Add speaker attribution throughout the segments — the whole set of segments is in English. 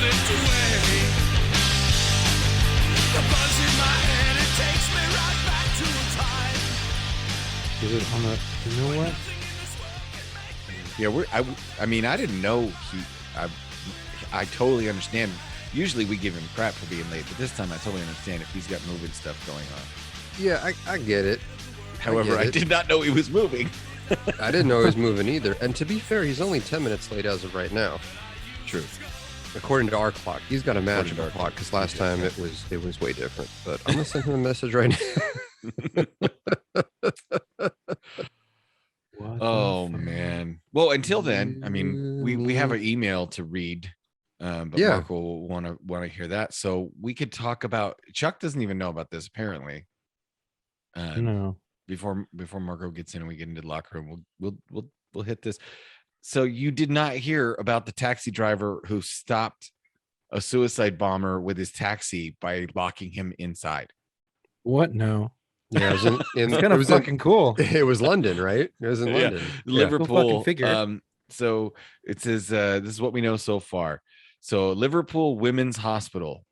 Speaker 1: slipped away. The buzz in my head, it takes me right back to a time.
Speaker 2: Is it on the? You know what?
Speaker 3: Yeah, I mean, I didn't know I totally understand. Usually we give him crap for being late, but this time I totally understand if he's got moving stuff going on.
Speaker 4: Yeah, I get it.
Speaker 3: However, I did not know he was moving.
Speaker 4: I didn't know he was moving either. And to be fair, he's only 10 minutes late as of right now.
Speaker 3: True.
Speaker 4: According to our clock. He's got a magical clock because last time it was way different. But I'm going to send him a message right now.
Speaker 3: Oh, man. Well, until then, I mean, we have an email to read. But yeah. Mark will want to hear that. So we could talk about, Chuck doesn't even know about this apparently.
Speaker 2: No.
Speaker 3: Before Marco gets in and we get into the locker room, we'll hit this. So you did not hear about the taxi driver who stopped a suicide bomber with his taxi by locking him inside.
Speaker 2: What? No.
Speaker 4: Yeah, it was
Speaker 2: it's kind of fucking cool.
Speaker 4: It was London, right? It was in London.
Speaker 3: Yeah. Liverpool.
Speaker 2: Figure.
Speaker 3: So it says this is what we know so far. So Liverpool Women's Hospital,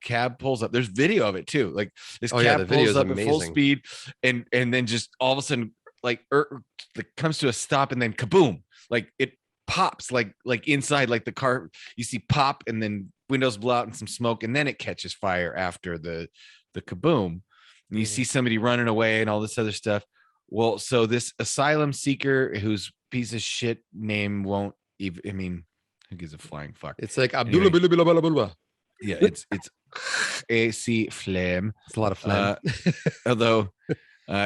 Speaker 3: cab pulls up. There's video of it too. Like this cab pulls up at full speed, and then just all of a sudden, like it comes to a stop, and then kaboom! Like it pops, like inside, like the car. You see pop, and then windows blow out and some smoke, and then it catches fire after the kaboom. And you see somebody running away and all this other stuff. Well, so this asylum seeker whose piece of shit name won't even. I mean. Who gives a flying fuck?
Speaker 4: It's like Abdullah Billah.
Speaker 3: Yeah, it's AC Flame.
Speaker 4: It's a lot of flame.
Speaker 3: Although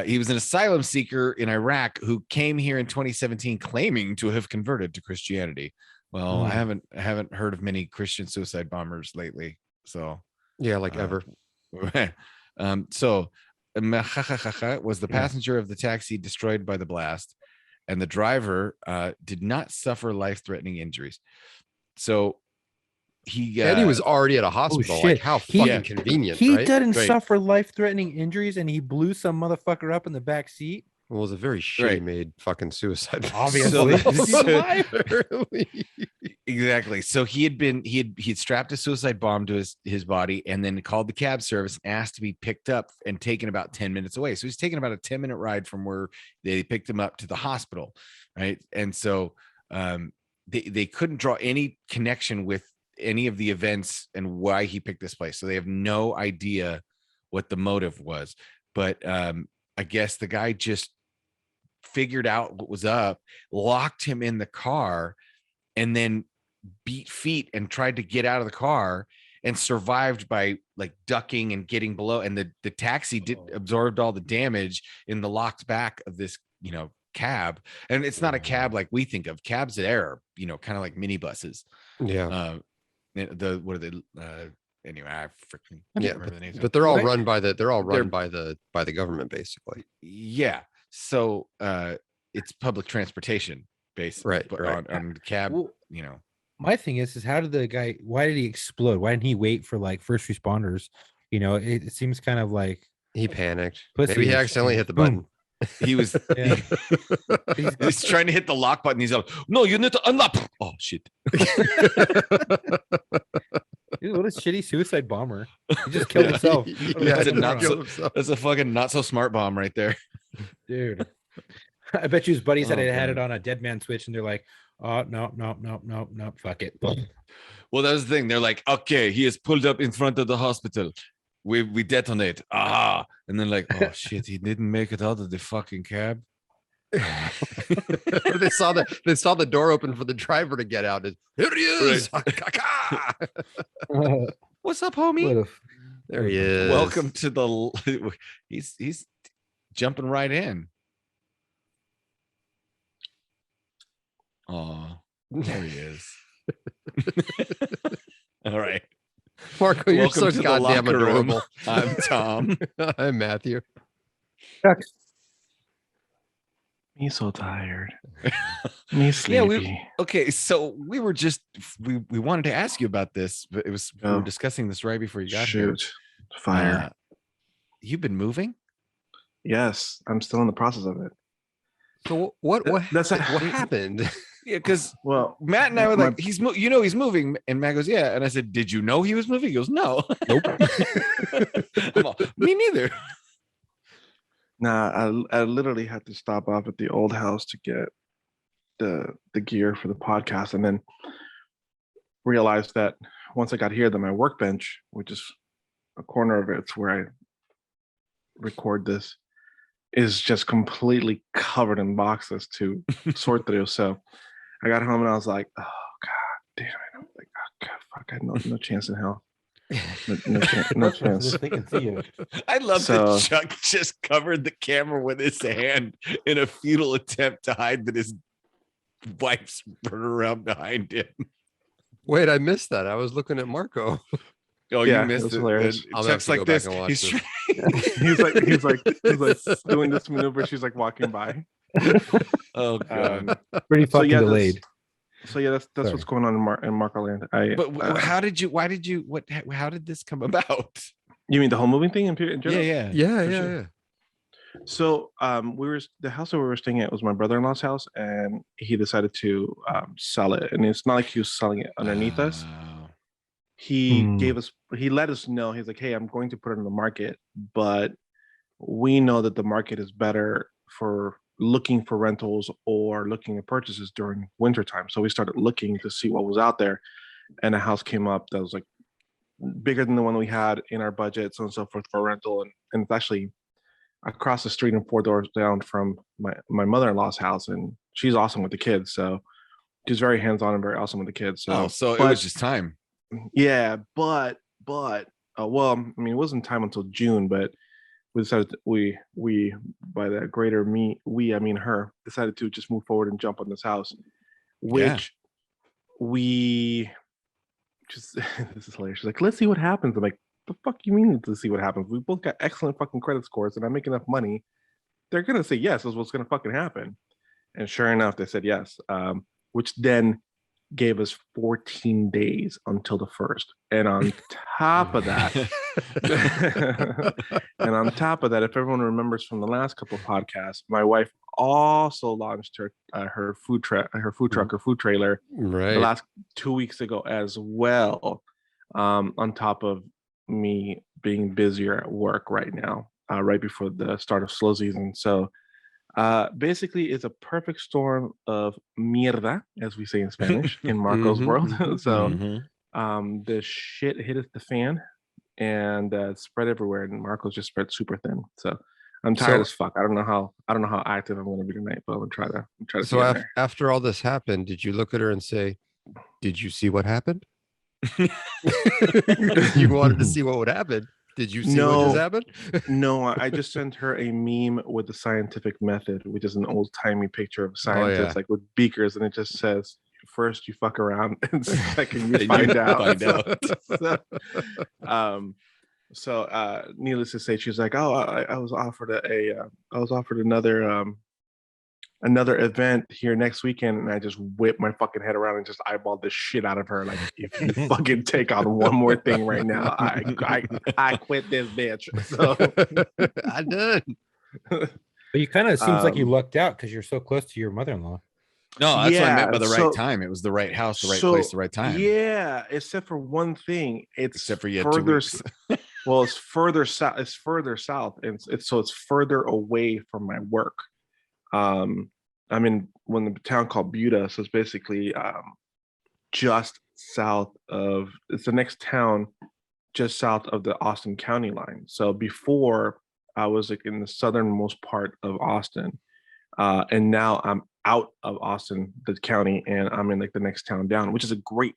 Speaker 3: he was an asylum seeker in Iraq who came here in 2017 claiming to have converted to Christianity. Well, I haven't heard of many Christian suicide bombers lately. So
Speaker 4: yeah, like ever.
Speaker 3: So was the passenger of the taxi destroyed by the blast. And the driver did not suffer life-threatening injuries. So he
Speaker 4: was already at a hospital. Like how fucking convenient.
Speaker 2: He
Speaker 4: right?
Speaker 2: didn't suffer life-threatening injuries, and he blew some motherfucker up in the back seat.
Speaker 4: Well, it was a very shitty made fucking suicide.
Speaker 2: Obviously.
Speaker 3: Exactly. So he'd strapped a suicide bomb to his body and then called the cab service and asked to be picked up and taken about 10 minutes away. So he's taking about a 10-minute ride from where they picked him up to the hospital. Right. And so they couldn't draw any connection with any of the events and why he picked this place. So they have no idea what the motive was. But I guess the guy just figured out what was up, locked him in the car, and then beat feet and tried to get out of the car and survived by like ducking and getting below. And the taxi absorbed all the damage in the locked back of this, cab. And it's not a cab like we think of. Cabs that are, kind of like minibuses.
Speaker 4: Yeah.
Speaker 3: What are they? Anyway, I freaking can't remember the names.
Speaker 4: But they're all run by the government, basically.
Speaker 3: Yeah. So it's public transportation based,
Speaker 4: right?
Speaker 3: On cab,
Speaker 2: well, My thing is how did the guy? Why did he explode? Why didn't he wait for like first responders? It seems kind of like
Speaker 4: he panicked. Maybe he accidentally hit the button.
Speaker 3: He was he's trying to hit the lock button. He's like, no, you need to unlock. Oh shit.
Speaker 2: Dude, what a shitty suicide bomber. He just killed himself.
Speaker 3: That's a fucking not so smart bomb right there.
Speaker 2: Dude. I bet you his buddies had it on a dead man switch and they're like, oh no, fuck it.
Speaker 3: Well, that was the thing. They're like, okay, he is pulled up in front of the hospital. We detonate. And then like, oh shit, he didn't make it out of the fucking cab.
Speaker 4: They saw the door open for the driver to get out. Here he is.
Speaker 3: What's up, homie?
Speaker 4: There he is.
Speaker 3: Welcome to the. He's jumping right in. Oh, there he is. All right,
Speaker 4: Marco, you're so goddamn adorable.
Speaker 3: I'm Tom.
Speaker 4: I'm Matthew.
Speaker 5: Me so tired. Me sleepy.
Speaker 3: Yeah, okay. So we were just we wanted to ask you about this, but we were discussing this right before you got here.
Speaker 5: Fire.
Speaker 3: You've been moving?
Speaker 5: Yes, I'm still in the process of it.
Speaker 4: So what happened?
Speaker 3: Yeah, because
Speaker 5: Well,
Speaker 3: Matt and I were
Speaker 5: my-
Speaker 3: like, he's moving, and Matt goes, yeah, and I said, did you know he was moving? He goes, no.
Speaker 4: Nope.
Speaker 3: I'm all, me neither.
Speaker 5: nah, I literally had to stop off at the old house to get the gear for the podcast, and then realized that once I got here, that my workbench, which is a corner of it's where I record this, is just completely covered in boxes to sort through. So I got home and I was like, oh god damn it. I'm like, oh god, fuck, I had no chance in hell. No chance.
Speaker 2: They can see you.
Speaker 3: I love
Speaker 5: So-
Speaker 3: that Chuck just covered the camera with his hand in a futile attempt to hide that his wife's running around behind him.
Speaker 4: Wait, I missed that. I was looking at Marco.
Speaker 3: Oh,
Speaker 5: Yeah,
Speaker 3: you
Speaker 5: it
Speaker 3: missed
Speaker 5: was
Speaker 3: it.
Speaker 5: hilarious.
Speaker 3: And
Speaker 4: I'll have
Speaker 3: Chuck's
Speaker 4: to go
Speaker 3: like
Speaker 4: back
Speaker 3: this.
Speaker 4: and watch
Speaker 3: He's
Speaker 4: this.
Speaker 5: he's like doing this maneuver. She's like walking by.
Speaker 3: oh god.
Speaker 2: Pretty
Speaker 5: So,
Speaker 2: fucking
Speaker 5: yeah,
Speaker 2: delayed.
Speaker 5: That's
Speaker 2: Sorry.
Speaker 5: what's going on in Marco Land.
Speaker 3: But how did you? Why did you? What? How did this come about?
Speaker 5: You mean the whole moving thing in general?
Speaker 3: Yeah.
Speaker 4: Yeah,
Speaker 5: For
Speaker 4: yeah,
Speaker 5: sure.
Speaker 4: yeah.
Speaker 5: So the house that we were staying at was my brother-in-law's house, and he decided to sell it. And it's not like he was selling it underneath us. He let us know. He's like, hey, I'm going to put it on the market, but we know that the market is better for looking for rentals or looking at purchases during wintertime. So we started looking to see what was out there, and a house came up that was like bigger than the one we had in our budget, so on and so forth, for rental. And it's actually across the street and 4 doors down from my mother-in-law's house, and she's awesome with the kids. So she's very hands-on and very awesome with the kids. So
Speaker 3: So it
Speaker 5: but-
Speaker 3: was just time.
Speaker 5: yeah, but well, I mean, it wasn't time until June, but we decided we by the greater I mean her, decided to just move forward and jump on this house, which we just this is hilarious. She's like, let's see what happens. I'm like, the fuck you mean to see what happens? We both got excellent fucking credit scores, and I make enough money. They're gonna say yes. Is what's gonna fucking happen. And sure enough, they said yes, which then gave us 14 days until the 1st. And on top of that, if everyone remembers from the last couple of podcasts, my wife also launched her food truck or food trailer
Speaker 4: Right.
Speaker 5: the last 2 weeks ago as well, on top of me being busier at work right now, right before the start of slow season. So basically it's a perfect storm of mierda, as we say in Spanish, in Marco's world. So the shit hit the fan and spread everywhere, and Marco's just spread super thin. So I'm tired as fuck. I don't know how active I'm going to be tonight, but I'm gonna try to
Speaker 4: So
Speaker 5: get in there.
Speaker 4: after all this happened, did you look at her and say, did you see what happened? You wanted to see what would happen. Did you see what
Speaker 5: No.
Speaker 4: just happened?
Speaker 5: No, I just sent her a meme with the scientific method, which is an old timey picture of scientists like with beakers, and it just says, first you fuck around, and second you find out. So, needless to say, she was like, "Oh, I was offered another event here next weekend," and I just whipped my fucking head around and just eyeballed the shit out of her. Like, if you fucking take on one more thing right now, I quit this bitch. So
Speaker 4: I did.
Speaker 2: But you kind of seems like you lucked out because you're so close to your mother-in-law.
Speaker 3: No, that's what I meant by the
Speaker 5: so-
Speaker 3: right time. It was the right house, the right place, the right time.
Speaker 5: Yeah, except for one thing. It's
Speaker 3: Except for you had 2
Speaker 5: further.
Speaker 3: weeks.
Speaker 5: Well, it's further south. It's further south, and it's further away from my work. I'm in the town called Buda, so it's basically just south of. It's the next town, just south of the Austin County line. So before I was like in the southernmost part of Austin, and now I'm out of Austin, the county, and I'm in like the next town down, which is a great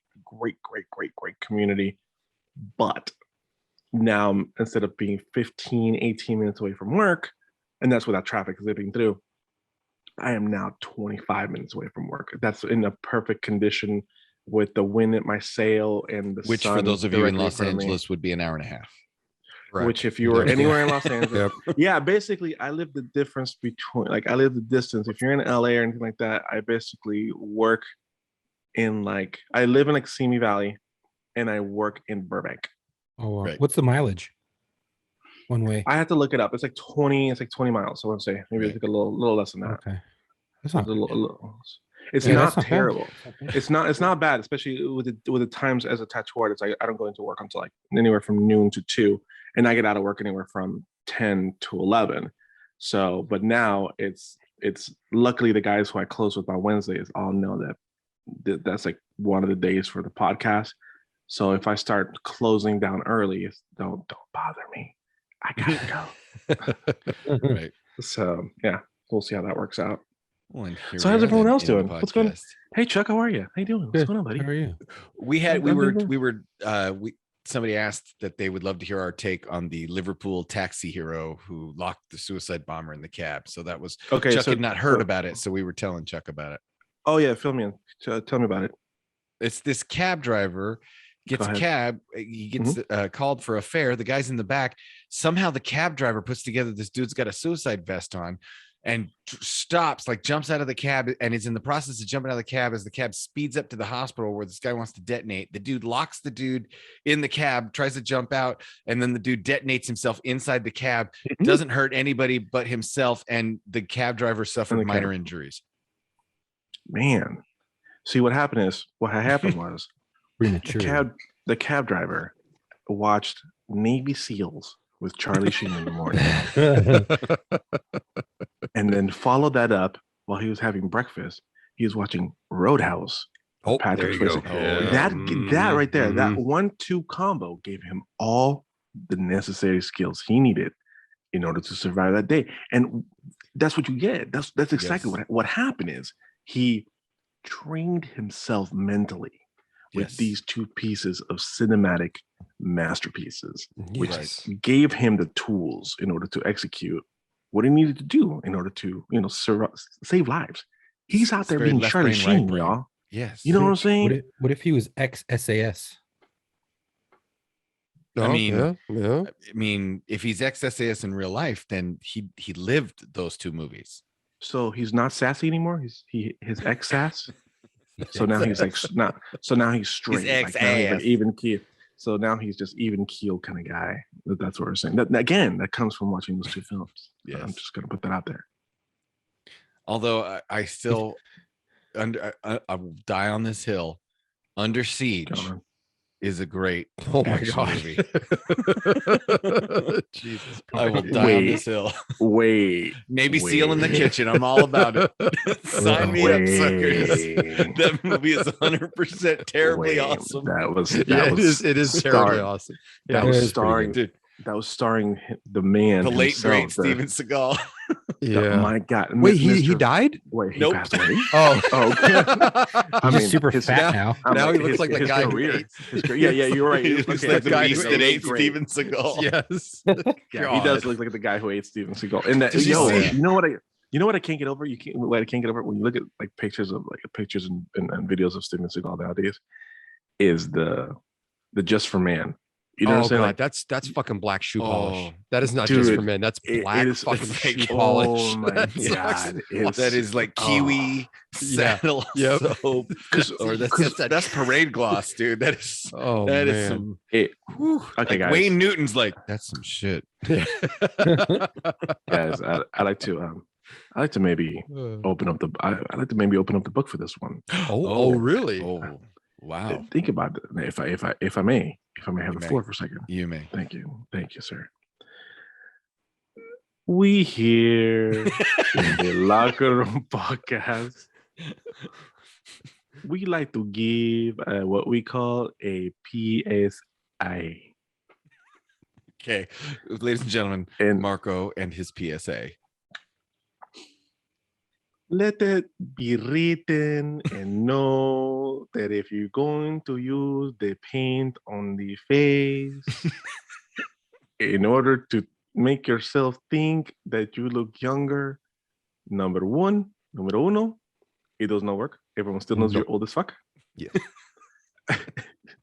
Speaker 5: community. But now instead of being 18 minutes away from work, and that's without traffic zipping through, I am now 25 minutes away from work. That's in a perfect condition with the wind at my sail and the
Speaker 3: Which,
Speaker 5: sun
Speaker 3: for those of you in
Speaker 5: directly
Speaker 3: Los
Speaker 5: front of me.
Speaker 3: Angeles, would be an hour and a half.
Speaker 4: Correct.
Speaker 5: Which, if you were anywhere in Los Angeles,
Speaker 4: Yep.
Speaker 5: yeah, basically, I live the difference between, like, I live the distance. If you're in LA or anything like that, I basically work in I live in Simi Valley, and I work in Burbank.
Speaker 2: Oh, wow.
Speaker 3: Right.
Speaker 2: What's the mileage? One way.
Speaker 5: I have to look it up. It's like 20 miles. So I want to say maybe it's like a little less than that.
Speaker 2: Okay. That's
Speaker 5: It's
Speaker 2: not
Speaker 5: a little. It's
Speaker 2: Yeah,
Speaker 5: not
Speaker 2: that's not bad.
Speaker 5: terrible. It's not bad, especially with the times as a tattoo artist. I don't go into work until like anywhere from noon to 2, and I get out of work anywhere from 10 to 11. So, but now it's luckily the guys who I close with on Wednesdays all know that's like one of the days for the podcast. So if I start closing down early, don't bother me. I gotta go.
Speaker 3: Right.
Speaker 5: So yeah, we'll see how that works out.
Speaker 3: Well, and here
Speaker 5: So
Speaker 3: we
Speaker 5: how's
Speaker 3: are
Speaker 5: everyone
Speaker 3: then
Speaker 5: else
Speaker 3: in the
Speaker 5: doing? What's going on?
Speaker 3: podcast.
Speaker 5: Hey Chuck, how are you? How you doing? What's
Speaker 2: Good.
Speaker 5: going on, buddy?
Speaker 2: How are you?
Speaker 3: Somebody asked that they would love to hear our take on the Liverpool taxi hero who locked the suicide bomber in the cab. So that was
Speaker 5: Okay,
Speaker 3: Chuck
Speaker 5: so
Speaker 3: had not heard about it, so we were telling Chuck about it.
Speaker 5: Oh yeah, fill me in. Tell me about it.
Speaker 3: It's this cab driver gets
Speaker 5: Go
Speaker 3: a
Speaker 5: ahead.
Speaker 3: cab. He gets called for a fare. The guy's in the back. Somehow the cab driver puts together this dude's got a suicide vest on and stops, like jumps out of the cab and is in the process of jumping out of the cab as the cab speeds up to the hospital where this guy wants to detonate. The dude locks the dude in the cab, tries to jump out, and then the dude detonates himself inside the cab. Doesn't hurt anybody but himself, and the cab driver suffered minor injuries.
Speaker 5: Man, see what happened was
Speaker 2: Premature.
Speaker 5: the cab driver watched Navy SEALs with Charlie Sheen in the morning, and then followed that up while he was having breakfast. He was watching Roadhouse.
Speaker 4: Oh,
Speaker 5: Patrick
Speaker 4: there you go.
Speaker 5: Swayze.
Speaker 4: Yeah.
Speaker 5: That right there, that 1-2 combo gave him all the necessary skills he needed in order to survive that day. And that's what you get. That's exactly what happened is he trained himself mentally with these two pieces of cinematic masterpieces, which gave him the tools in order to execute what he needed to do in order to, save lives. He's out there being Charlie Sheen, y'all.
Speaker 3: Yes.
Speaker 5: You know what I'm saying?
Speaker 2: What if he was ex-SAS?
Speaker 3: I mean,
Speaker 4: yeah.
Speaker 3: I mean, if he's ex-SAS in real life, then he lived those two movies.
Speaker 5: So he's not sassy anymore. His ex-sass. So now he's like so now he's straight.
Speaker 3: He's ex-ass.
Speaker 5: Like now he's like even keel. So now he's just even keel kind of guy. That's what we're saying. That comes from watching those two films.
Speaker 3: Yes.
Speaker 5: I'm just gonna put that out there.
Speaker 3: Although I still I will die on this hill. Under Siege is a great action movie.
Speaker 4: Jesus,
Speaker 3: I will die on this hill. Maybe Seal in the Kitchen. I'm all about it. Sign me up, suckers. That movie is 100% terribly awesome.
Speaker 4: It is terribly awesome.
Speaker 5: That was starring the man,
Speaker 3: the late
Speaker 5: himself,
Speaker 3: great Steven Seagal.
Speaker 4: Yeah.
Speaker 5: My God.
Speaker 4: Wait, he died?
Speaker 5: Wait, he
Speaker 3: Nope.
Speaker 5: passed away?
Speaker 4: Oh.
Speaker 5: I
Speaker 2: He's super fat now.
Speaker 4: Now he looks like the guy who ate.
Speaker 5: Yeah, you're right.
Speaker 3: He looks
Speaker 5: Okay,
Speaker 3: like the
Speaker 5: guy
Speaker 3: beast
Speaker 5: who
Speaker 3: that
Speaker 5: ate
Speaker 3: ate
Speaker 5: great.
Speaker 3: Steven Seagal.
Speaker 4: Yes.
Speaker 5: Yeah, he does look like the guy who ate Steven Seagal. And that,
Speaker 3: Did you see-
Speaker 5: you know what I can't get over? What I can't get over when you look at like pictures and videos of Steven Seagal nowadays is the Just for Man. You know what I'm saying?
Speaker 4: God, that's fucking black shoe polish. That is not
Speaker 5: dude,
Speaker 4: just for men. That's black fucking shoe polish.
Speaker 5: Oh my
Speaker 4: That
Speaker 5: God.
Speaker 4: sucks.
Speaker 3: That is like kiwi saddle
Speaker 4: Yep.
Speaker 3: soap. Or that's parade gloss, dude. That is
Speaker 4: that
Speaker 3: is some
Speaker 5: okay,
Speaker 3: like
Speaker 5: guys.
Speaker 3: Wayne Newton's like, that's some shit.
Speaker 5: Guys, I like to maybe open up the book for this one.
Speaker 4: Oh, really?
Speaker 3: Oh, wow.
Speaker 5: Think about it. If I may have the floor for a second.
Speaker 3: You may.
Speaker 5: Thank you, sir. We here in the Locker Room Podcast, we like to give what we call a PSA.
Speaker 3: Okay, ladies and gentlemen,
Speaker 5: And
Speaker 3: Marco and his PSA.
Speaker 5: let it be written and know that if you're going to use the paint on the face in order to make yourself think that you look younger, number uno, it does not work. Everyone still knows you're old as fuck.
Speaker 4: Yeah.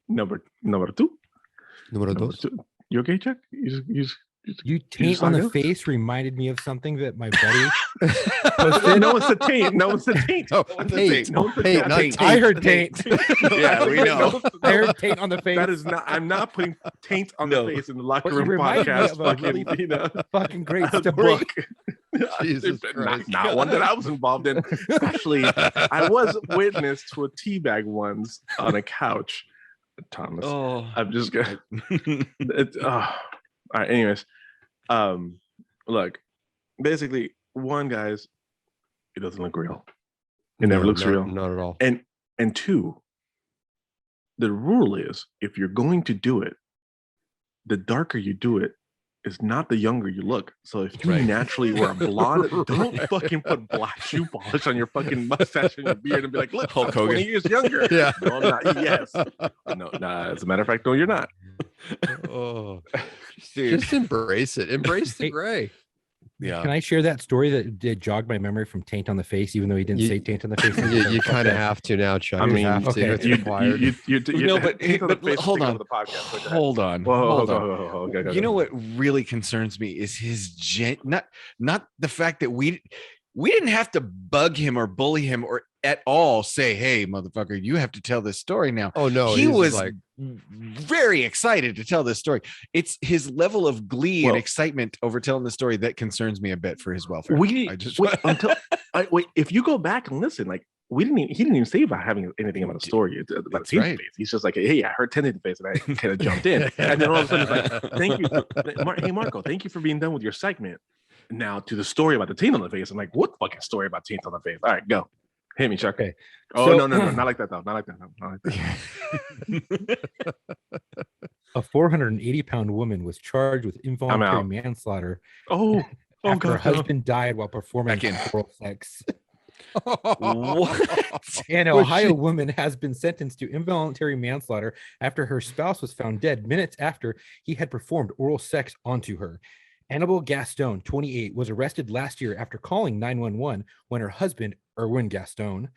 Speaker 5: Number two.
Speaker 4: Número dos.
Speaker 5: You okay, Chuck? You just
Speaker 2: You taint on the
Speaker 5: saga?
Speaker 2: face reminded me of something that my buddy posted.
Speaker 5: No, it's the taint. No, it's the taint.
Speaker 4: Oh,
Speaker 3: What's the
Speaker 4: taint.
Speaker 3: taint?
Speaker 5: No, it's the
Speaker 4: Taint, not
Speaker 5: taint.
Speaker 4: taint.
Speaker 2: I heard taint.
Speaker 3: Yeah, we know.
Speaker 2: I heard taint on the face.
Speaker 5: That is not. I'm not putting taint on
Speaker 3: No.
Speaker 5: the face in the locker
Speaker 2: But you
Speaker 5: room
Speaker 2: reminded me
Speaker 5: podcast.
Speaker 2: of a
Speaker 5: Fucking,
Speaker 2: really
Speaker 5: you know,
Speaker 2: fucking great
Speaker 5: a
Speaker 2: story.
Speaker 5: book.
Speaker 4: Jesus
Speaker 5: not,
Speaker 4: Christ.
Speaker 5: not one that I was involved in. Actually, I was witness to a teabag once on a couch. Thomas,
Speaker 3: Oh,
Speaker 5: I'm just gonna. All right. Anyways, look, basically, one, guys, it doesn't look real. It never looks real.
Speaker 4: Not at all.
Speaker 5: And two, the rule is if you're going to do it, the darker you do it is not the younger you look. So if you naturally were a blonde, don't fucking put black shoe polish on your fucking mustache and your beard and be like, look,
Speaker 3: Hulk
Speaker 5: I'm 20
Speaker 3: Hogan.
Speaker 5: years younger.
Speaker 4: Yeah.
Speaker 5: No, I'm not. Yes. No, nah, as a matter of fact, no, you're not.
Speaker 4: Oh,
Speaker 3: dude.
Speaker 4: just embrace it. Embrace the
Speaker 2: Hey,
Speaker 4: gray.
Speaker 3: Yeah.
Speaker 2: Can I share that story that did jog my memory from taint on the face, even though he didn't
Speaker 4: You-
Speaker 2: say taint on the face?
Speaker 4: You kind of have to now, Chuck.
Speaker 5: I
Speaker 4: You
Speaker 5: mean,
Speaker 4: have to.
Speaker 2: okay.
Speaker 4: It's
Speaker 5: You,
Speaker 4: required.
Speaker 3: No, but-
Speaker 5: take on the
Speaker 3: but
Speaker 5: face,
Speaker 3: hold
Speaker 5: take
Speaker 3: on.
Speaker 5: over the podcast. Like that.
Speaker 3: Hold on.
Speaker 5: Whoa,
Speaker 3: Hold on.
Speaker 5: okay,
Speaker 3: You know what really concerns me is his not the fact that we didn't have to bug him or bully him or at all say, hey, motherfucker, you have to tell this story now.
Speaker 4: Oh no,
Speaker 3: He
Speaker 4: he's
Speaker 3: was
Speaker 4: like,
Speaker 3: very excited to tell this story. It's his level of glee and
Speaker 5: Well-
Speaker 3: excitement over telling the story that concerns me a bit for his welfare.
Speaker 5: We
Speaker 3: I just
Speaker 5: wait until wait. If you go back and listen, like he didn't even say about having anything about a story about a
Speaker 3: That's
Speaker 5: taint
Speaker 3: right.
Speaker 5: face. He's just like, hey, I heard taint face, and I kind of jumped in, and then all of a sudden it's like, thank you, hey Marco, thank you for being done with your segment. Now to the story about the taint on the face. I'm like, what fucking story about taint on the face? All right, go. Hit me, Chuck.
Speaker 2: Okay.
Speaker 5: Oh
Speaker 2: So-
Speaker 5: no, not like that though. Not like that. No, not like that.
Speaker 2: A 480-pound woman was charged with involuntary
Speaker 5: out.
Speaker 2: manslaughter
Speaker 5: Oh,
Speaker 2: after her
Speaker 5: God, no.
Speaker 2: husband died while performing
Speaker 3: Back in.
Speaker 2: oral sex.
Speaker 3: What?
Speaker 2: An
Speaker 4: Was
Speaker 2: Ohio
Speaker 4: she-
Speaker 2: woman has been sentenced to involuntary manslaughter after her spouse was found dead minutes after he had performed oral sex onto her. Annabelle Gaston, 28, was arrested last year after calling 911 when her husband, Erwin Gaston,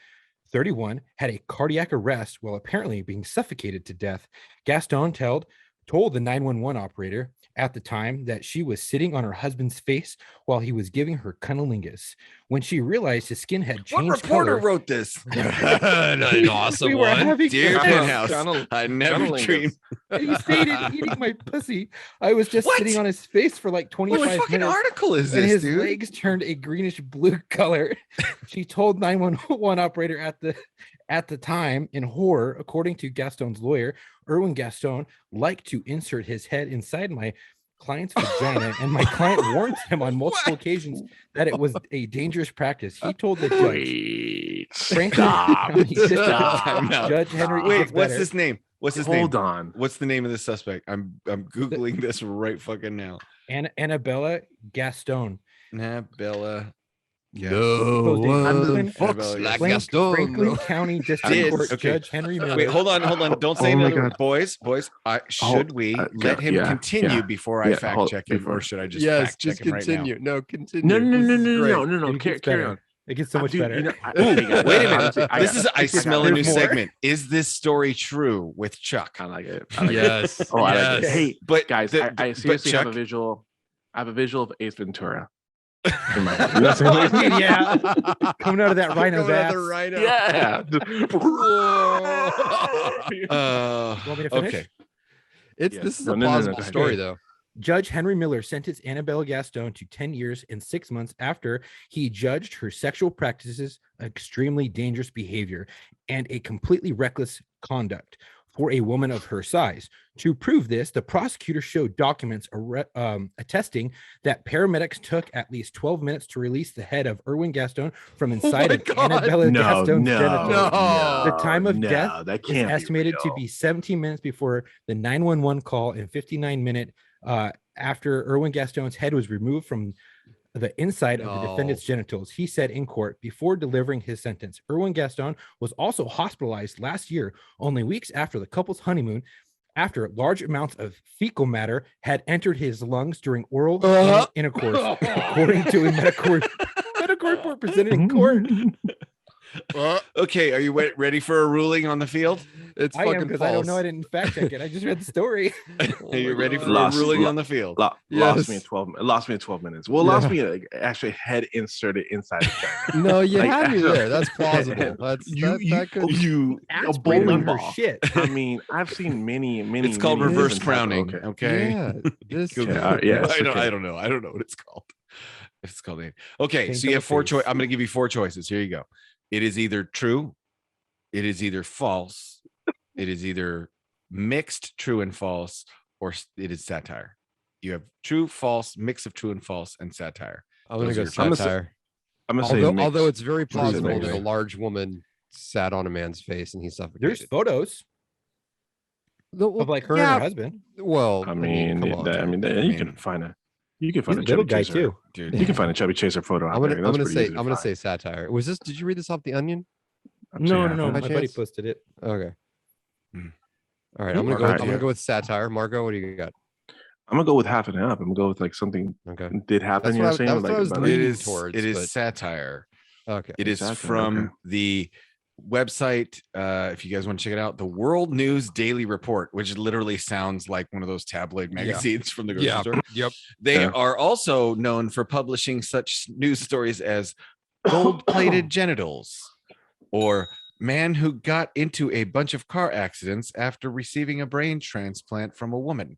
Speaker 2: 31, had a cardiac arrest while apparently being suffocated to death. Gaston told the 911 operator at the time that she was sitting on her husband's face while he was giving her cunnilingus. When she realized his skin had
Speaker 3: What
Speaker 2: changed
Speaker 3: reporter
Speaker 2: color,
Speaker 3: wrote this?
Speaker 4: An awesome
Speaker 2: we were
Speaker 4: one.
Speaker 2: having
Speaker 3: Dear
Speaker 2: sex.
Speaker 3: Penthouse, I never
Speaker 5: Cunnilingus.
Speaker 3: dreamed.
Speaker 2: He stated eating my pussy. I was just
Speaker 3: What?
Speaker 2: sitting on his face for like
Speaker 3: What
Speaker 2: 25
Speaker 3: fucking
Speaker 2: minutes.
Speaker 3: article is
Speaker 2: And
Speaker 3: this,
Speaker 2: his
Speaker 3: dude?
Speaker 2: legs turned a greenish blue color. She told 911 operator at the time in horror. According to Gaston's lawyer, Erwin Gaston liked to insert his head inside my client's vagina, and my client warned him on multiple occasions that it was a dangerous practice. He told the judge,
Speaker 5: Wait,
Speaker 2: Franklin
Speaker 5: stop.
Speaker 2: County District
Speaker 3: Time out.
Speaker 2: Judge Henry. it
Speaker 3: Wait,
Speaker 2: gets
Speaker 3: what's
Speaker 2: better.
Speaker 3: his name? What's his
Speaker 5: Hold
Speaker 3: name?
Speaker 5: on.
Speaker 3: What's the name of the suspect? I'm googling this right fucking now.
Speaker 2: Annabella Gaston.
Speaker 3: Annabella.
Speaker 4: No
Speaker 2: Posted
Speaker 4: one
Speaker 2: Franklin-
Speaker 4: fucks like
Speaker 2: Franklin
Speaker 4: Gaston.
Speaker 2: County District
Speaker 3: Did.
Speaker 2: Court
Speaker 3: Okay.
Speaker 2: Judge Henry Miller.
Speaker 3: Wait, hold on. Don't say
Speaker 5: Oh my
Speaker 3: another.
Speaker 5: God.
Speaker 3: Boys. Should we let him
Speaker 5: yeah,
Speaker 3: continue
Speaker 5: yeah.
Speaker 3: before I
Speaker 5: Yeah,
Speaker 3: fact
Speaker 5: hold-
Speaker 3: check him,
Speaker 5: before-
Speaker 3: or should I just
Speaker 4: Yes,
Speaker 3: fact check
Speaker 4: just
Speaker 3: him right now?
Speaker 4: continue. No, continue.
Speaker 5: No,
Speaker 4: This is great.
Speaker 2: It gets
Speaker 5: Carry
Speaker 2: better.
Speaker 5: on.
Speaker 2: It gets so much
Speaker 5: Dude,
Speaker 2: better.
Speaker 5: you know,
Speaker 3: Ooh, wait a minute.
Speaker 5: honestly,
Speaker 3: This is. I smell a new
Speaker 2: There's more.
Speaker 3: segment. Is this story true with Chuck?
Speaker 5: I like it. I like it.
Speaker 4: Yes.
Speaker 5: Oh, I like it.
Speaker 4: yes.
Speaker 5: Hey,
Speaker 3: But
Speaker 5: guys,
Speaker 3: the-
Speaker 5: I
Speaker 3: but
Speaker 5: seriously have a
Speaker 3: Chuck-
Speaker 5: visual. I have a visual of Ace Ventura. In my head. You know what I'm saying?
Speaker 2: Dude, yeah. Coming out of that rhino's
Speaker 4: Coming out
Speaker 2: ass.
Speaker 4: of the rhino.
Speaker 5: Yeah.
Speaker 2: You want me to finish?
Speaker 3: Okay.
Speaker 4: It's
Speaker 5: Yes.
Speaker 4: this is
Speaker 5: No,
Speaker 4: a
Speaker 5: no, no, no,
Speaker 4: plausible
Speaker 5: go ahead.
Speaker 4: story though.
Speaker 2: Judge Henry Miller sentenced Annabelle Gaston to 10 years and 6 months after he judged her sexual practices extremely dangerous behavior and a completely reckless conduct for a woman of her size. To prove this, the prosecutor showed documents attesting that paramedics took at least 12 minutes to release the head of Erwin Gaston from inside
Speaker 4: my
Speaker 2: of
Speaker 4: God.
Speaker 2: Annabella Gaston's genitals.
Speaker 4: no.
Speaker 2: The time of death
Speaker 5: that
Speaker 2: is
Speaker 5: can't be
Speaker 2: estimated to
Speaker 5: real.
Speaker 2: be 17 minutes before the 911 call and 59 minutes after Erwin Gaston's head was removed from the inside of the defendant's genitals. He said in court before delivering his sentence. Erwin Gaston was also hospitalized last year, only weeks after the couple's honeymoon, after large amounts of fecal matter had entered his lungs during oral intercourse, according to a medical report presented in court.
Speaker 3: Okay, are you ready for a ruling on the field?
Speaker 4: It's
Speaker 2: I
Speaker 4: fucking
Speaker 2: am because
Speaker 4: false.
Speaker 2: I don't know. I didn't fact check it. I just read the story.
Speaker 3: Are you ready for
Speaker 5: Lost-
Speaker 3: a ruling
Speaker 5: lo-
Speaker 3: on the field?
Speaker 5: Lost me
Speaker 4: Yes.
Speaker 5: in 12. It lost me in 12 minutes. Well, it lost me actually head inserted inside the vagina.
Speaker 4: No, you
Speaker 5: Like,
Speaker 4: had me
Speaker 5: actually-
Speaker 4: there. That's plausible. That's that could.
Speaker 3: you
Speaker 2: Ass
Speaker 5: a
Speaker 2: breathing
Speaker 5: bowling
Speaker 2: on her
Speaker 5: ball.
Speaker 2: shit.
Speaker 5: I mean, I've seen many.
Speaker 3: It's called
Speaker 5: many
Speaker 3: reverse
Speaker 5: women have-
Speaker 3: crowning. Okay.
Speaker 4: Yeah, this.
Speaker 3: Google
Speaker 5: Yeah,
Speaker 3: it.
Speaker 5: yes,
Speaker 3: I
Speaker 5: okay.
Speaker 3: don't know. I don't know what it's called. It's called it. Okay,
Speaker 2: Paint
Speaker 3: so
Speaker 2: on
Speaker 3: you
Speaker 2: the
Speaker 3: have four
Speaker 2: face.
Speaker 3: choices. I'm going to give you four choices. Here you go. It is either true, it is either false, it is either mixed true and false, or it is satire. You have true, false, mix of true and false, and satire.
Speaker 4: I'm gonna
Speaker 3: Those
Speaker 4: go
Speaker 3: are your
Speaker 4: satire.
Speaker 5: I'm gonna say
Speaker 4: Although
Speaker 5: mixed.
Speaker 4: it's very
Speaker 5: I'm gonna say
Speaker 4: plausible that
Speaker 5: mixed.
Speaker 4: a large woman sat on a man's face and he suffocated.
Speaker 2: There's photos of like her and her husband.
Speaker 4: Well,
Speaker 5: I mean,
Speaker 4: come on.
Speaker 5: you can find a
Speaker 2: He's a
Speaker 5: chubby
Speaker 2: little guy
Speaker 5: chaser.
Speaker 2: too.
Speaker 3: Dude,
Speaker 5: You can find a chubby chaser photo out
Speaker 4: I'm
Speaker 5: there.
Speaker 4: gonna
Speaker 5: That's pretty easy to find.
Speaker 4: say satire. Was this? Did you read this off the Onion?
Speaker 2: No.
Speaker 5: Yeah,
Speaker 2: My
Speaker 4: by
Speaker 2: buddy
Speaker 4: chance?
Speaker 2: posted it.
Speaker 4: Okay.
Speaker 3: Hmm.
Speaker 4: All right, I'm gonna go.
Speaker 5: Alright,
Speaker 4: I'm gonna
Speaker 5: yeah.
Speaker 4: go with satire. Margot, what do you got?
Speaker 5: I'm gonna go with half and half. I'm gonna go with like something
Speaker 4: Okay.
Speaker 5: did happen.
Speaker 4: That's
Speaker 5: You know
Speaker 4: what
Speaker 5: what
Speaker 4: I-
Speaker 5: I'm saying?
Speaker 4: that's what I was
Speaker 5: Like,
Speaker 4: leaning
Speaker 3: it
Speaker 4: towards,
Speaker 3: is
Speaker 4: but-
Speaker 3: satire.
Speaker 4: Okay.
Speaker 3: It is
Speaker 5: Satire,
Speaker 3: from
Speaker 5: okay.
Speaker 3: the website. If you guys want to check it out, the World News Daily Report, which literally sounds like one of those tabloid magazines from the grocery store.
Speaker 4: Yep.
Speaker 3: They
Speaker 5: Yeah.
Speaker 3: are also known for publishing such news stories as gold-plated genitals or man who got into a bunch of car accidents after receiving a brain transplant from a woman,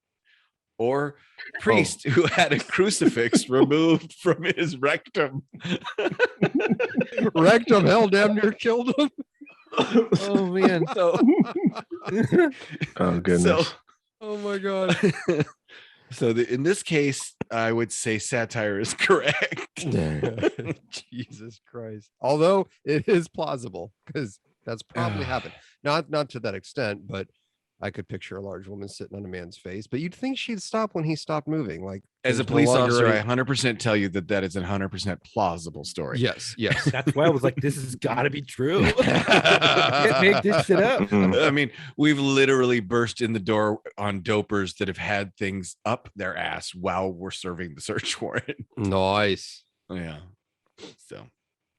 Speaker 3: or priest who had a crucifix removed from his rectum.
Speaker 4: Rectum hell damn near killed him.
Speaker 2: Oh man.
Speaker 3: So,
Speaker 5: Oh goodness.
Speaker 4: Oh my god.
Speaker 3: in this case, I would say satire is correct.
Speaker 4: Jesus Christ. Although it is plausible because that's probably happened. Not to that extent, but I could picture a large woman sitting on a man's face. But you'd think she'd stop when he stopped moving. Like
Speaker 3: As a
Speaker 4: there's no
Speaker 3: police
Speaker 4: longer
Speaker 3: officer,
Speaker 4: any-
Speaker 3: I 100% tell you that is a 100% plausible story.
Speaker 4: Yes.
Speaker 2: That's why I was like, this has got to be true. You can't make this shit up.
Speaker 5: Mhm.
Speaker 3: I mean, we've literally burst in the door on dopers that have had things up their ass while we're serving the search warrant.
Speaker 4: Nice.
Speaker 3: Yeah. So,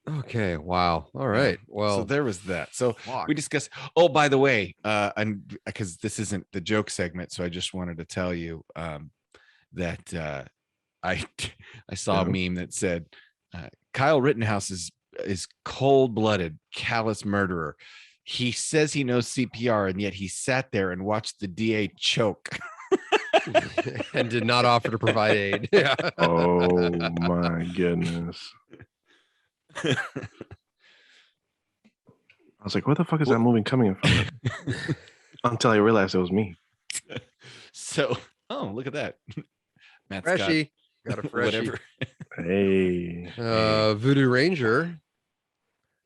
Speaker 4: Okay. Wow. All right. Well,
Speaker 3: so there was that. So
Speaker 4: fuck.
Speaker 3: we discussed. Oh, by the way, and because this isn't the joke segment, so I just wanted to tell you that I saw a meme that said Kyle Rittenhouse is cold-blooded, callous murderer. He says he knows CPR, and yet he sat there and watched the DA choke.
Speaker 4: and did not offer to provide aid. Yeah.
Speaker 5: Oh my goodness. I was like, what the fuck is that moving coming in from? Until I realized it was me.
Speaker 3: So, oh, look at that. Matt's got
Speaker 4: Freshie. Got a freshie.
Speaker 3: whatever.
Speaker 5: Hey.
Speaker 4: Voodoo Ranger.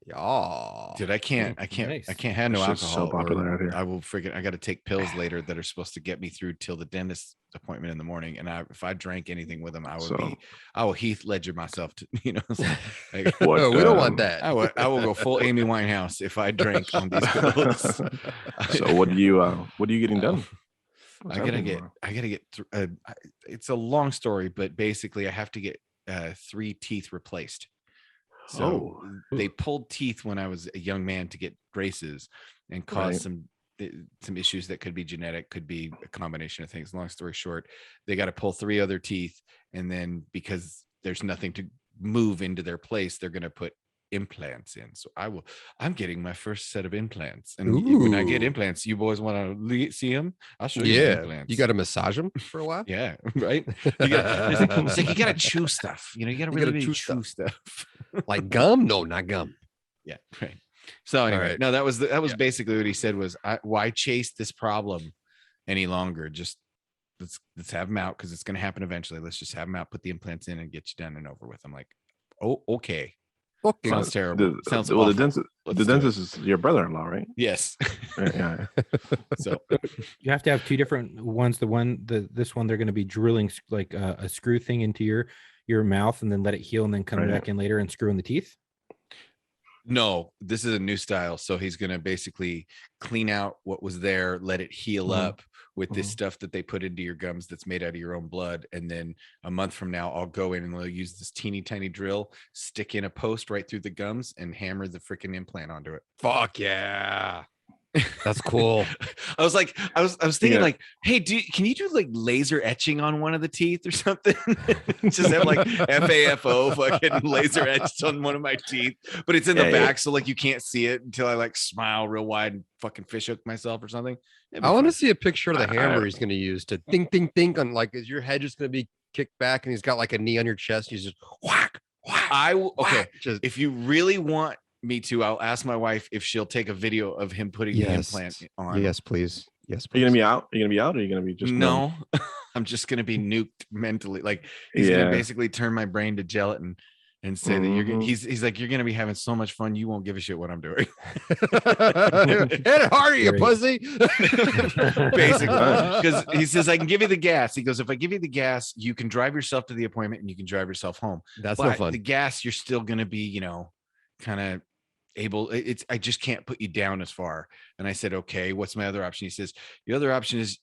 Speaker 4: Yeah.
Speaker 3: Dude, I can't
Speaker 2: Nice.
Speaker 3: have no
Speaker 5: That shit's so
Speaker 3: alcohol.
Speaker 5: popular
Speaker 3: or
Speaker 5: out here.
Speaker 3: I will freaking I gotta take pills later that are supposed to get me through till the dentist appointment in the morning. And if I drank anything with them, I will Heath Ledger myself to, like,
Speaker 5: What,
Speaker 4: No, we don't want that.
Speaker 3: I will go full Amy Winehouse if I drank on these pills.
Speaker 5: So what are you getting done? What's
Speaker 3: I gotta
Speaker 5: happening
Speaker 3: get it's a long story, but basically I have to get 3 teeth replaced. So they pulled teeth when I was a young man to get braces and caused some issues that could be genetic, could be a combination of things. Long story short, they got to pull 3 other teeth, and then because there's nothing to move into their place, they're going to put implants in. So I'm getting my first set of implants, and when I get
Speaker 4: Ooh.
Speaker 3: implants, you boys want to see them? I'll show you.
Speaker 4: Yeah.
Speaker 3: The implants.
Speaker 4: You got to massage him for a while?
Speaker 3: Yeah, right. It's like you gotta chew stuff. You gotta really, really chew stuff.
Speaker 4: Like gum? No, not gum.
Speaker 3: Yeah, right. So anyway,
Speaker 4: right.
Speaker 3: no, that was basically what he said was, why chase this problem any longer? Just let's have him out because it's gonna happen eventually. Let's just have him out, put the implants in, and get you done and over with. I'm like, oh, okay.
Speaker 4: Okay.
Speaker 3: Sounds terrible. Sounds
Speaker 5: well,
Speaker 3: awful.
Speaker 5: the dentist,
Speaker 3: Let's
Speaker 5: the
Speaker 3: do it.
Speaker 5: dentist is your brother-in-law, right?
Speaker 3: Yes.
Speaker 5: Yeah.
Speaker 3: So
Speaker 2: You have to have 2 different ones. This one they're going to be drilling like a screw thing into your mouth and then let it heal and then come
Speaker 5: Right.
Speaker 2: back in later and screw in the teeth.
Speaker 3: no, this is a new style. So he's gonna basically clean out what was there, let it heal
Speaker 2: Mhm.
Speaker 3: up, with this stuff that they put into your gums that's made out of your own blood. And then a month from now, I'll go in and they'll use this teeny tiny drill, stick in a post right through the gums, and hammer the freaking implant onto it.
Speaker 4: Fuck yeah. That's cool.
Speaker 3: I was thinking
Speaker 5: Yeah.
Speaker 3: like, hey, can you do like laser etching on one of the teeth or something? Just have like FAFO fucking laser etched on one of my teeth, but it's in the back, so like you can't see it until I like smile real wide and fucking fish hook myself or something.
Speaker 4: I want to see a picture of the hammer he's going to use to think on, like, is your head just going to be kicked back and he's got like a knee on your chest? He's just whack, whack.
Speaker 3: Okay.
Speaker 4: Just,
Speaker 3: If you really want me to, I'll ask my wife if she'll take a video of him putting the implant on.
Speaker 4: Yes, please. Yes,
Speaker 5: Are
Speaker 4: please.
Speaker 5: you gonna be out? Are you gonna be out? Or are you gonna be just
Speaker 3: No? I'm just gonna be nuked mentally. Like he's gonna basically turn my brain to gelatin and say that you're gonna, he's like, you're gonna be having so much fun, you won't give a shit what I'm doing.
Speaker 4: Hit it harder, you pussy.
Speaker 3: Basically, because he says I can give you the gas. He goes, if I give you the gas, you can drive yourself to the appointment and you can drive yourself home.
Speaker 4: That's
Speaker 3: but
Speaker 4: no fun.
Speaker 3: The gas, you're still gonna be, you know, kind of able. I just can't put you down as far. And I said, okay, what's my other option? He says, the other option is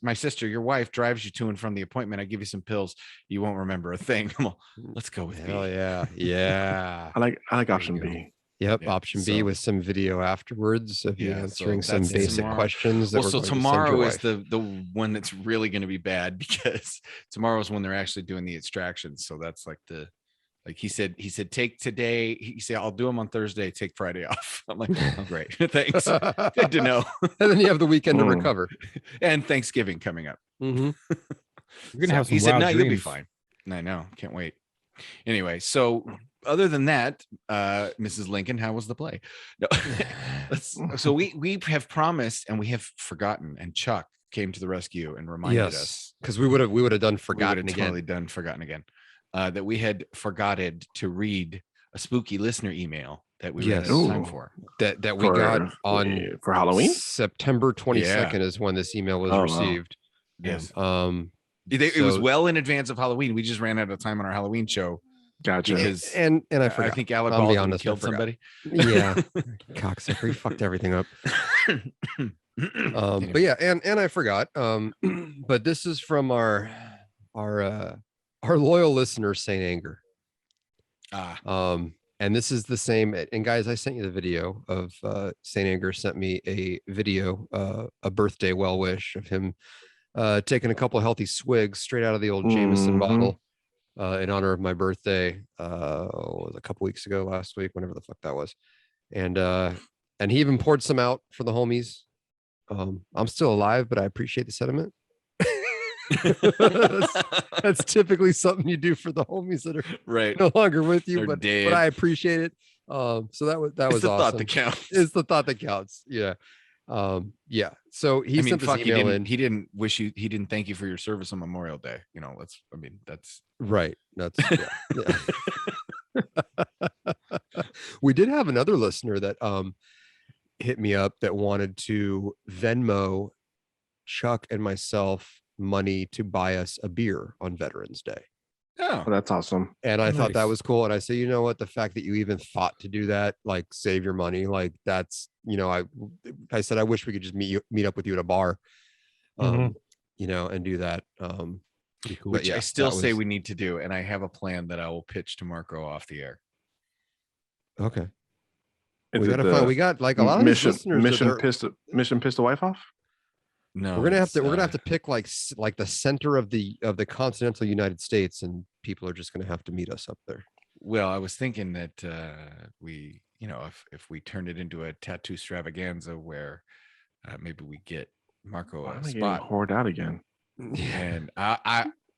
Speaker 3: my sister, your wife, drives you to and from the appointment. I give you some pills, you won't remember a thing. Come on, let's go with
Speaker 4: Hell
Speaker 3: B.
Speaker 4: yeah.
Speaker 5: I like option
Speaker 4: you go.
Speaker 5: B.
Speaker 4: Yep,
Speaker 3: Yeah,
Speaker 4: option B
Speaker 3: so-
Speaker 4: with some video afterwards of you
Speaker 3: Yeah, so
Speaker 4: answering some
Speaker 3: that's
Speaker 4: basic
Speaker 3: tomorrow.
Speaker 4: questions. That
Speaker 3: Well,
Speaker 4: we're
Speaker 3: so
Speaker 4: going to send your
Speaker 3: tomorrow is
Speaker 4: wife.
Speaker 3: the one that's really going to be bad, because tomorrow is when they're actually doing the extractions. So that's like he said take today. He said, I'll do them on Thursday, take Friday off. I'm like, oh great, thanks, good to know.
Speaker 4: And then you have the weekend to recover.
Speaker 3: And Thanksgiving coming up.
Speaker 4: Mhm.
Speaker 2: You're gonna have some
Speaker 3: He said,
Speaker 2: wild
Speaker 3: no, you'll be
Speaker 2: dreams.
Speaker 3: fine. I know, can't wait. Anyway, so other than that, Mrs. Lincoln, how was the play? No. So we have promised and we have forgotten, and Chuck came to the rescue and reminded us,
Speaker 4: because we would have done
Speaker 3: we would
Speaker 4: forgotten
Speaker 3: have
Speaker 4: again.
Speaker 3: totally done forgotten again, that we had forgotten to read a spooky listener email that we ran out of time
Speaker 5: Ooh.
Speaker 3: for.
Speaker 4: that we got on
Speaker 5: for Halloween.
Speaker 4: September 22nd is when this email was
Speaker 5: Oh, wow.
Speaker 4: received.
Speaker 3: Yes. It was
Speaker 4: So-
Speaker 3: well in advance of Halloween. We just ran out of time on our Halloween show
Speaker 5: Gotcha.
Speaker 3: because
Speaker 4: and I
Speaker 3: I
Speaker 4: forgot.
Speaker 3: think Alec
Speaker 4: I'll be
Speaker 3: Baldwin
Speaker 4: honest, I
Speaker 3: killed
Speaker 4: forgot.
Speaker 3: somebody.
Speaker 4: Yeah, cocksucker, he fucked everything up.
Speaker 3: Anyway.
Speaker 4: But yeah, and I forgot. But this is from our loyal listener, Saint Anger. And this is the same. And guys, I sent you the video of Saint Anger sent me a video, a birthday well wish of him taking a couple of healthy swigs straight out of the old Jameson bottle in honor of my birthday. Was a couple weeks ago, last week, whenever the fuck that was. And he even poured some out for the homies. I'm still alive, but I appreciate the sentiment. That's typically something you do for the homies that are
Speaker 3: Right.
Speaker 4: no longer with you,
Speaker 3: They're
Speaker 4: but
Speaker 3: dead.
Speaker 4: I appreciate it. So that was
Speaker 3: It's the
Speaker 4: awesome.
Speaker 3: thought that counts.
Speaker 4: It's the thought that counts. Yeah. Yeah. So he sent this
Speaker 3: fuck,
Speaker 4: email in.
Speaker 3: he didn't thank you for your service on Memorial Day. You know, that's
Speaker 4: Right. That's yeah. We did have another listener that hit me up that wanted to Venmo Chuck and myself money to buy us a beer on Veterans Day.
Speaker 3: oh,
Speaker 5: Oh, that's awesome.
Speaker 4: And I thought that
Speaker 2: Nice.
Speaker 4: was cool. And I said, you know what, the fact that you even thought to do that, like save your money, like that's, you know, I said I wish we could just meet up with you at a bar, you know, and do that.
Speaker 2: Pretty cool.
Speaker 3: which
Speaker 4: yeah,
Speaker 3: I still
Speaker 4: that
Speaker 3: say
Speaker 4: was-
Speaker 3: we need to do, and I have a plan that I will pitch to Marco off the air.
Speaker 4: Okay.
Speaker 5: Is
Speaker 4: We
Speaker 5: it
Speaker 4: gotta
Speaker 5: the
Speaker 4: find, we got like a lot of these listeners.
Speaker 5: mission pissed the wife off.
Speaker 3: No,
Speaker 4: We're gonna have
Speaker 3: it's,
Speaker 4: to pick like the center of the continental United States, and people are just gonna have to meet us up there.
Speaker 3: Well, I was thinking that we, you know, if we turn it into a tattoo extravaganza where maybe we get Marco
Speaker 5: Why
Speaker 3: a
Speaker 5: am I getting
Speaker 3: spot,
Speaker 5: poured out again?
Speaker 3: and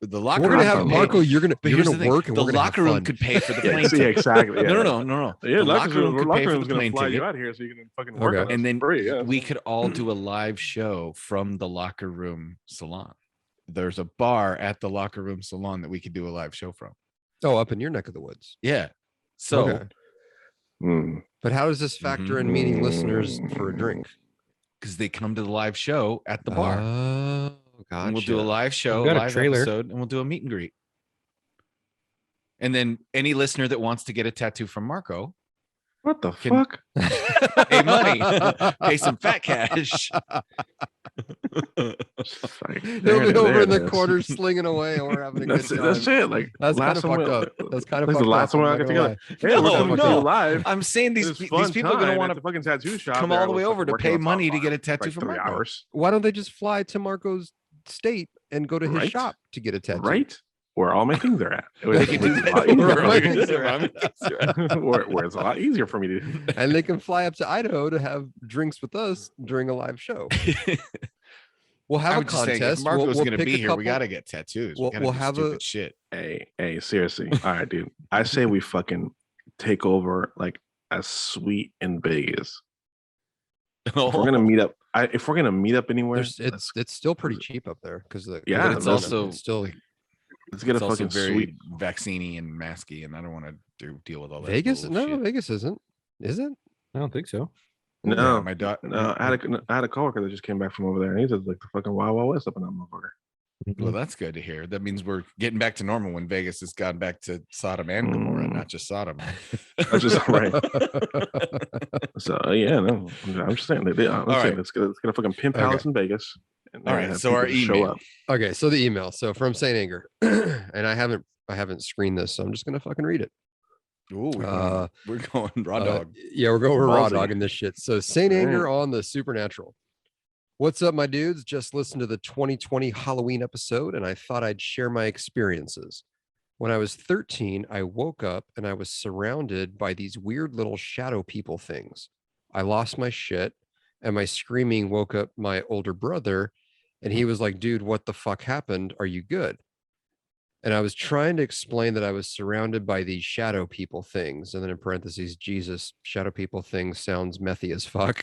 Speaker 3: the locker
Speaker 4: We're
Speaker 3: room
Speaker 4: gonna have
Speaker 3: could pay-
Speaker 4: Marco. You're
Speaker 3: but
Speaker 4: gonna
Speaker 3: here's the thing,
Speaker 4: work, and
Speaker 3: the
Speaker 4: we're gonna have
Speaker 3: locker room
Speaker 4: fun.
Speaker 3: could pay for the
Speaker 5: Yeah,
Speaker 3: plane
Speaker 5: see,
Speaker 3: ticket.
Speaker 5: exactly. Yeah.
Speaker 3: No.
Speaker 5: Yeah,
Speaker 3: The locker room could pay for the
Speaker 5: gonna
Speaker 3: plane
Speaker 5: fly you
Speaker 3: ticket.
Speaker 5: out here so you can fucking work
Speaker 4: Okay.
Speaker 5: on this
Speaker 3: And then
Speaker 5: for free. Yeah.
Speaker 3: we could all do a live show from the locker room salon. There's a bar at the locker room salon that we could do a live show from.
Speaker 4: Oh, up in your neck of the woods.
Speaker 3: Yeah. So
Speaker 4: Okay.
Speaker 5: Mm.
Speaker 4: But how does this factor in meeting listeners for a drink?
Speaker 3: because they come to the live show at the bar.
Speaker 4: Oh, gotcha.
Speaker 3: And we'll do a live show,
Speaker 2: We've got a
Speaker 3: live
Speaker 2: trailer.
Speaker 3: episode, and we'll do a meet and greet. And then any listener that wants to get a tattoo from Marco
Speaker 5: What the
Speaker 3: Can-
Speaker 5: fuck?
Speaker 3: Pay money. Pay some fat cash.
Speaker 5: Just like,
Speaker 4: He'll
Speaker 5: there-
Speaker 4: be over
Speaker 5: there
Speaker 4: in the
Speaker 5: it is.
Speaker 4: corner slinging away, and we're having a good
Speaker 5: That's,
Speaker 4: time.
Speaker 5: that's it. Like
Speaker 4: That's kind
Speaker 5: last
Speaker 4: of
Speaker 5: time
Speaker 4: fucked
Speaker 5: we-
Speaker 4: up. That's kind of
Speaker 5: This is
Speaker 4: fucked
Speaker 5: the last
Speaker 4: up.
Speaker 5: time we're
Speaker 4: I'm
Speaker 5: not
Speaker 4: not
Speaker 5: gonna
Speaker 4: gonna
Speaker 5: get
Speaker 4: lie.
Speaker 5: together. Hey, we're
Speaker 3: No,
Speaker 5: coming to you
Speaker 3: no.
Speaker 5: live.
Speaker 3: I'm saying
Speaker 5: It
Speaker 3: these
Speaker 5: was
Speaker 3: these
Speaker 5: fun
Speaker 3: people are gonna
Speaker 5: time
Speaker 3: want
Speaker 5: at the
Speaker 3: to
Speaker 5: fucking tattoo shop.
Speaker 3: come
Speaker 5: there.
Speaker 3: all
Speaker 5: I
Speaker 3: the
Speaker 5: was
Speaker 3: way over
Speaker 5: fucking
Speaker 3: to
Speaker 5: working
Speaker 3: pay
Speaker 5: on top
Speaker 3: money to
Speaker 5: bar
Speaker 3: get a
Speaker 5: for
Speaker 3: tattoo
Speaker 5: like
Speaker 3: from
Speaker 5: 3
Speaker 3: Marco.
Speaker 5: hours.
Speaker 4: Why don't they just fly to Marco's state and go to his
Speaker 5: Right?
Speaker 4: shop to get a tattoo?
Speaker 5: Right? Where all my things are at. It
Speaker 3: They
Speaker 5: was-
Speaker 3: could
Speaker 5: it
Speaker 3: do
Speaker 5: was a
Speaker 3: that.
Speaker 5: lot easier
Speaker 4: Where
Speaker 5: for
Speaker 4: my
Speaker 5: me.
Speaker 4: things are at.
Speaker 5: Where it's a lot easier for me to.
Speaker 4: And they can fly up to Idaho to have drinks with us during a live show. We'll have a
Speaker 3: I'm just saying, if
Speaker 4: contest.
Speaker 3: Marco's
Speaker 4: we'll
Speaker 3: gonna
Speaker 4: pick
Speaker 3: be
Speaker 4: a
Speaker 3: here, we
Speaker 4: couple-
Speaker 3: gotta get tattoos.
Speaker 4: we'll-
Speaker 3: we gotta
Speaker 4: we'll
Speaker 3: do
Speaker 4: have
Speaker 3: stupid
Speaker 4: a-
Speaker 3: shit.
Speaker 5: Hey, seriously. All right, dude. I say we fucking take over like a suite in Vegas. If we're gonna meet up, if we're gonna meet up anywhere,
Speaker 4: It's still pretty cheap up there because
Speaker 5: Yeah,
Speaker 3: but it's also
Speaker 4: it's still
Speaker 5: let's get a
Speaker 3: it's also
Speaker 5: fucking
Speaker 3: very
Speaker 5: suite.
Speaker 3: vaccine-y and masky, and I don't want to deal with all that.
Speaker 4: Vegas.
Speaker 3: bullshit.
Speaker 4: No, Vegas isn't. Is it?
Speaker 2: I don't think so.
Speaker 3: Yeah,
Speaker 5: No,
Speaker 3: my daughter.
Speaker 5: no. I had a coworker that just came back from over there, and he said like the fucking Wild Wild West up in that motherfucker.
Speaker 3: Well, that's good to hear. That means we're getting back to normal when Vegas has gone back to Sodom and Gomorrah, not just Sodom.
Speaker 5: That's just right. So yeah, no, I'm just saying. I'm
Speaker 3: All
Speaker 5: saying
Speaker 3: right.
Speaker 5: let's get a fucking pimp
Speaker 4: Okay.
Speaker 5: house in Vegas. And
Speaker 3: All right,
Speaker 5: have
Speaker 3: so our
Speaker 5: people just show
Speaker 3: email.
Speaker 5: up.
Speaker 4: Okay, so the email. So from Saint Anger, and I haven't screened this, so I'm just gonna fucking read it.
Speaker 3: Ooh,
Speaker 4: Uh,
Speaker 3: we're going raw dog.
Speaker 4: Yeah, we're raw
Speaker 5: Ballsy.
Speaker 4: dogging this shit. So Saint Anger on the Supernatural. What's up, my dudes? Just listened to the 2020 Halloween episode, and I thought I'd share my experiences. When I was 13, I woke up and I was surrounded by these weird little shadow people things. I lost my shit, and my screaming woke up my older brother, and he was like, "Dude, what the fuck happened? Are you good?" And I was trying to explain that I was surrounded by these shadow people things. And then in parentheses, Jesus, shadow people things sounds methy as fuck.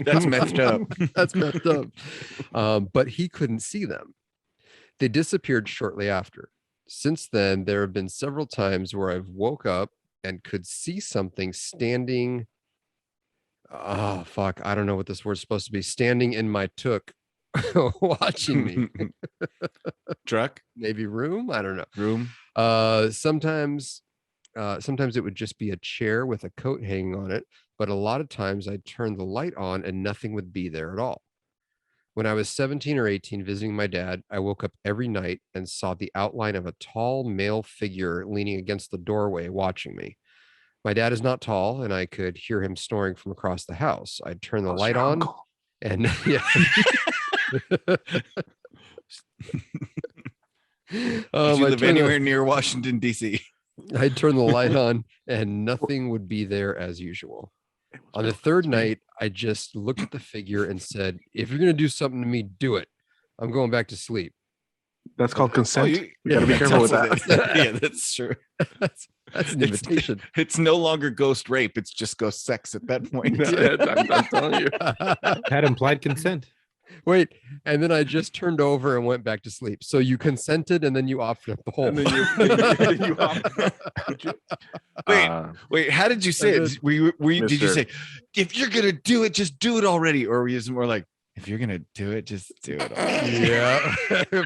Speaker 3: That's messed up.
Speaker 4: That's messed up. But he couldn't see them. They disappeared shortly after. Since then, there have been several times where I've woke up and could see something standing. Oh, fuck. I don't know what this word's supposed to be. Standing in my took, watching me.
Speaker 3: Truck
Speaker 4: Maybe room. I don't know.
Speaker 3: room.
Speaker 4: Sometimes it would just be a chair with a coat hanging on it, but a lot of times I'd turn the light on and nothing would be there at all. When I was 17 or 18 visiting my dad, I woke up every night and saw the outline of a tall male figure leaning against the doorway watching me. My dad is not tall, and I could hear him snoring from across the house. I'd turn the
Speaker 5: That's
Speaker 4: light
Speaker 5: your
Speaker 4: on
Speaker 5: uncle.
Speaker 4: and yeah.
Speaker 3: Did
Speaker 4: Um,
Speaker 3: you
Speaker 4: I'd
Speaker 3: live
Speaker 4: turn the-
Speaker 3: anywhere near Washington D.C.?
Speaker 4: I'd turn the light on and nothing would be there as usual.
Speaker 5: It was
Speaker 4: On the
Speaker 5: real.
Speaker 4: third night, I just looked at the figure and said, "If you're going to do something to me, do it. I'm going back to sleep."
Speaker 5: That's called consent.
Speaker 3: you
Speaker 5: gotta be careful with
Speaker 3: that's
Speaker 5: that.
Speaker 3: it. Yeah, that's true.
Speaker 4: That's an
Speaker 3: It's-
Speaker 4: invitation.
Speaker 3: It's no longer ghost rape. It's just ghost sex at that point.
Speaker 5: That's it. I'm telling you.
Speaker 2: Had implied consent.
Speaker 4: Wait, and then I just turned over and went back to sleep. So you consented and then you offered up the whole.
Speaker 5: And then you Would you-
Speaker 3: Wait,
Speaker 5: Uh,
Speaker 3: Wait, how did you say
Speaker 4: And
Speaker 3: it? Did you
Speaker 5: Mr.
Speaker 3: say, if you're gonna do it, just do it already? Or were you more like, if you're gonna do it, just do it already?
Speaker 4: Yeah,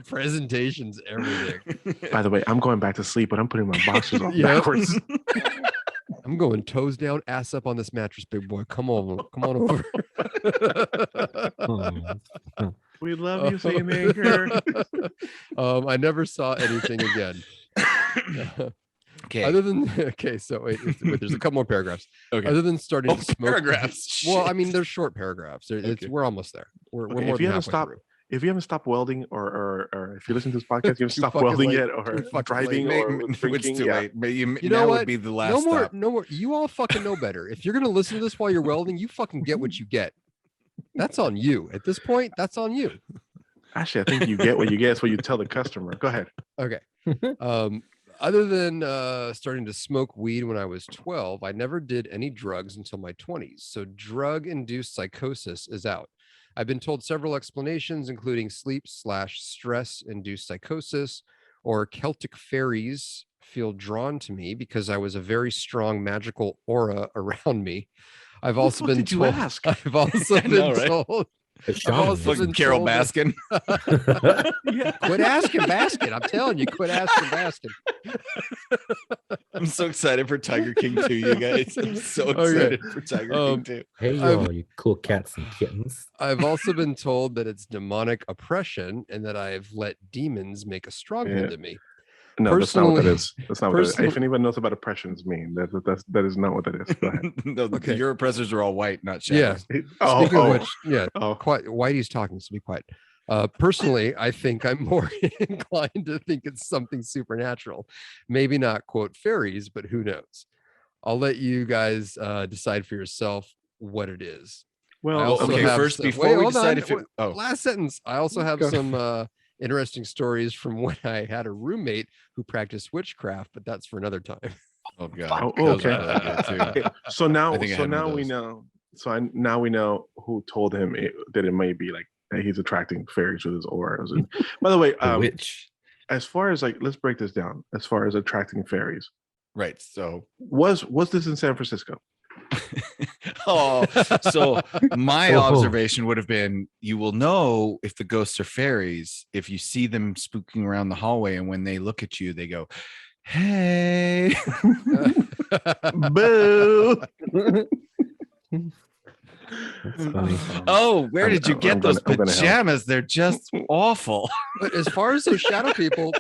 Speaker 4: presentations, everything.
Speaker 5: by the way, I'm going back to sleep, but I'm putting my boxers on
Speaker 4: Yep.
Speaker 5: backwards.
Speaker 4: I'm going toes down, ass up on this mattress, big boy. Come on over.
Speaker 2: Oh,
Speaker 5: We love you, Saint Anger.
Speaker 4: I never saw anything again.
Speaker 3: Okay.
Speaker 4: Other than so wait, there's a couple more paragraphs.
Speaker 3: Okay.
Speaker 4: Other than starting
Speaker 3: Oh,
Speaker 4: to smoke.
Speaker 3: paragraphs.
Speaker 4: Well, I
Speaker 3: Shit.
Speaker 4: mean, they're short paragraphs.
Speaker 3: Okay.
Speaker 4: We're almost there. We're
Speaker 5: Okay,
Speaker 4: more
Speaker 5: if
Speaker 4: than
Speaker 5: you haven't
Speaker 4: halfway
Speaker 5: stopped,
Speaker 4: through.
Speaker 5: if you haven't stopped welding, or if you listen to this podcast, you haven't
Speaker 4: Too
Speaker 5: stopped
Speaker 4: fucking
Speaker 5: welding
Speaker 4: late.
Speaker 5: yet,
Speaker 4: Too
Speaker 5: or
Speaker 4: fucking
Speaker 5: driving,
Speaker 4: late.
Speaker 5: or
Speaker 3: It's
Speaker 5: drinking,
Speaker 3: too
Speaker 5: yeah.
Speaker 3: late. But you
Speaker 4: You
Speaker 3: now
Speaker 4: know
Speaker 3: would
Speaker 4: what?
Speaker 3: be the last
Speaker 4: No more.
Speaker 3: stop.
Speaker 4: No more. You all fucking know better. If you're gonna listen to this while you're welding, you fucking get what you get. That's on you. At this point, that's on you.
Speaker 5: Actually, I think you get what you get. It's what you tell the customer. Go ahead.
Speaker 4: Okay. Other than starting to smoke weed when I was 12, I never did any drugs until my 20s. So drug-induced psychosis is out. I've been told several explanations, including sleep/stress-induced psychosis, or Celtic fairies feel drawn to me because I was a very strong magical aura around me. I've also
Speaker 5: fuck
Speaker 4: been
Speaker 5: did you
Speaker 4: told.
Speaker 5: ask?
Speaker 4: I've also
Speaker 3: I
Speaker 4: been
Speaker 3: know, right?
Speaker 4: told.
Speaker 2: The
Speaker 4: I've
Speaker 2: shaman.
Speaker 4: also been
Speaker 3: Like Carol
Speaker 4: told that-
Speaker 3: Baskin.
Speaker 4: Quit asking Baskin. I'm telling you, quit asking Baskin.
Speaker 3: I'm so excited for Tiger King 2, you guys. I'm so
Speaker 4: Okay.
Speaker 3: excited for Tiger King 2.
Speaker 2: Hey, y'all, you cool cats and kittens.
Speaker 4: I've also been told that it's demonic oppression and that I've let demons make a stronghold in me.
Speaker 5: No, that's not what that
Speaker 4: Personally-
Speaker 5: is. That's not what that is.
Speaker 4: personally-
Speaker 5: If anyone knows about oppressions mean, that is not what that is. Go ahead.
Speaker 3: No,
Speaker 4: Okay.
Speaker 3: your oppressors are all white, not
Speaker 4: Yeah.
Speaker 3: shadows.
Speaker 4: Speaking of which, yeah,
Speaker 5: oh.
Speaker 4: quiet. Whitey's talking, so be quiet. Personally, I think I'm more inclined to think it's something supernatural. Maybe not quote fairies, but who knows? I'll let you guys decide for yourself what it is.
Speaker 5: Well,
Speaker 4: I also
Speaker 3: okay,
Speaker 4: have
Speaker 3: first,
Speaker 4: some-
Speaker 3: before
Speaker 4: wait,
Speaker 3: we
Speaker 4: hold
Speaker 3: decide
Speaker 4: on.
Speaker 3: if it,
Speaker 4: Wait,
Speaker 3: oh,
Speaker 4: last sentence. I also have
Speaker 5: Go.
Speaker 4: some interesting stories from when I had a roommate who practiced witchcraft, but that's for another time.
Speaker 3: oh god,
Speaker 5: Oh,
Speaker 3: those
Speaker 5: okay.
Speaker 3: are really good too.
Speaker 5: Okay, so now,
Speaker 3: I think I
Speaker 5: so
Speaker 3: had one of
Speaker 5: now we
Speaker 3: those.
Speaker 5: know. Now we know who told him that it may be like that he's attracting fairies with his auras. And by the way,
Speaker 2: The witch.
Speaker 5: as far as like, let's break this down. As far as attracting fairies,
Speaker 3: Right, so
Speaker 5: was this in San Francisco?
Speaker 3: oh, so my
Speaker 2: Oh.
Speaker 3: observation would have been you will know if the ghosts are fairies if you see them spooking around the hallway, and when they look at you, they go, "Hey."
Speaker 5: Boo!
Speaker 2: That's funny.
Speaker 3: Oh, where
Speaker 5: I'm-
Speaker 3: did you
Speaker 5: I'm
Speaker 3: get
Speaker 5: gonna-
Speaker 3: those
Speaker 5: I'm gonna help.
Speaker 3: pajamas? They're just awful.
Speaker 4: But as far as those shadow people,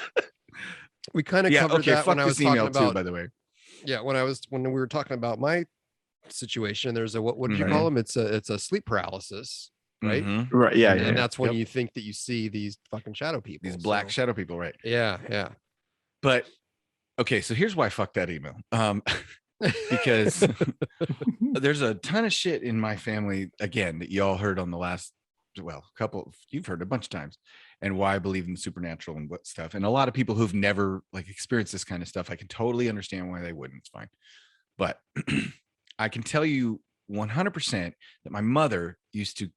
Speaker 4: we kind of
Speaker 3: Yeah,
Speaker 4: covered
Speaker 3: okay,
Speaker 4: that
Speaker 3: fuck
Speaker 4: when I was
Speaker 3: this
Speaker 4: talking
Speaker 3: email
Speaker 4: about
Speaker 3: too, by the way.
Speaker 4: yeah, when we were talking about my situation, there's a what did you
Speaker 3: Mhm.
Speaker 4: call them? It's a sleep paralysis, right?
Speaker 3: Mhm.
Speaker 5: Right? Yeah,
Speaker 4: And
Speaker 5: yeah.
Speaker 4: that's when
Speaker 3: Yep.
Speaker 4: you think that you see these fucking shadow people.
Speaker 3: These black
Speaker 4: so-
Speaker 3: shadow people, right?
Speaker 4: Yeah.
Speaker 3: But okay, so here's why fuck that email. Because there's a ton of shit in my family again that y'all heard on the last couple, you've heard a bunch of times, and why I believe in the supernatural and what stuff. And a lot of people who've never like experienced this kind of stuff, I can totally understand why they wouldn't. It's fine. But I can tell you 100% that my mother used to,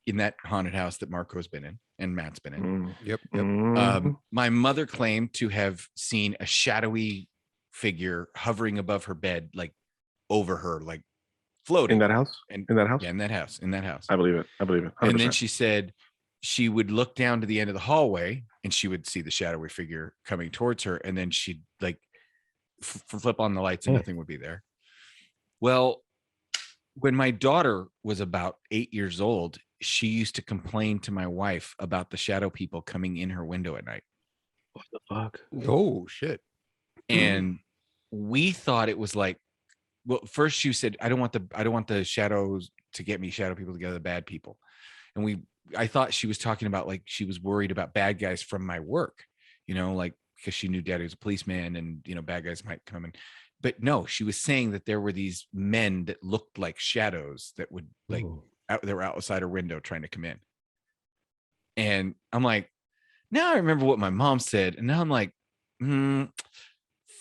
Speaker 3: in that haunted house that Marco's been in and Matt's been in,
Speaker 5: Mm.
Speaker 4: Yep.
Speaker 5: Mhm.
Speaker 3: my mother claimed to have seen a shadowy figure hovering above her bed, like over her, like floating
Speaker 5: in that house.
Speaker 3: and
Speaker 5: In that house.
Speaker 3: yeah, in that house.
Speaker 5: I believe it. 100%.
Speaker 3: And then she said she would look down to the end of the hallway and she would see the shadowy figure coming towards her, and then she'd like flip on the lights and nothing would be there. Well, when my daughter was about 8 years old, she used to complain to my wife about the shadow people coming in her window at night.
Speaker 5: What the fuck?
Speaker 4: Oh shit.
Speaker 3: And we thought it was like, well, first she said, I don't want the shadows to get me, shadow people together, the bad people. And I thought she was talking about like she was worried about bad guys from my work, like because she knew daddy was a policeman and bad guys might come in. But no, she was saying that there were these men that looked like shadows that would like
Speaker 2: Ooh.
Speaker 3: they were outside her window trying to come in. And I'm like, now I remember what my mom said, and now I'm like,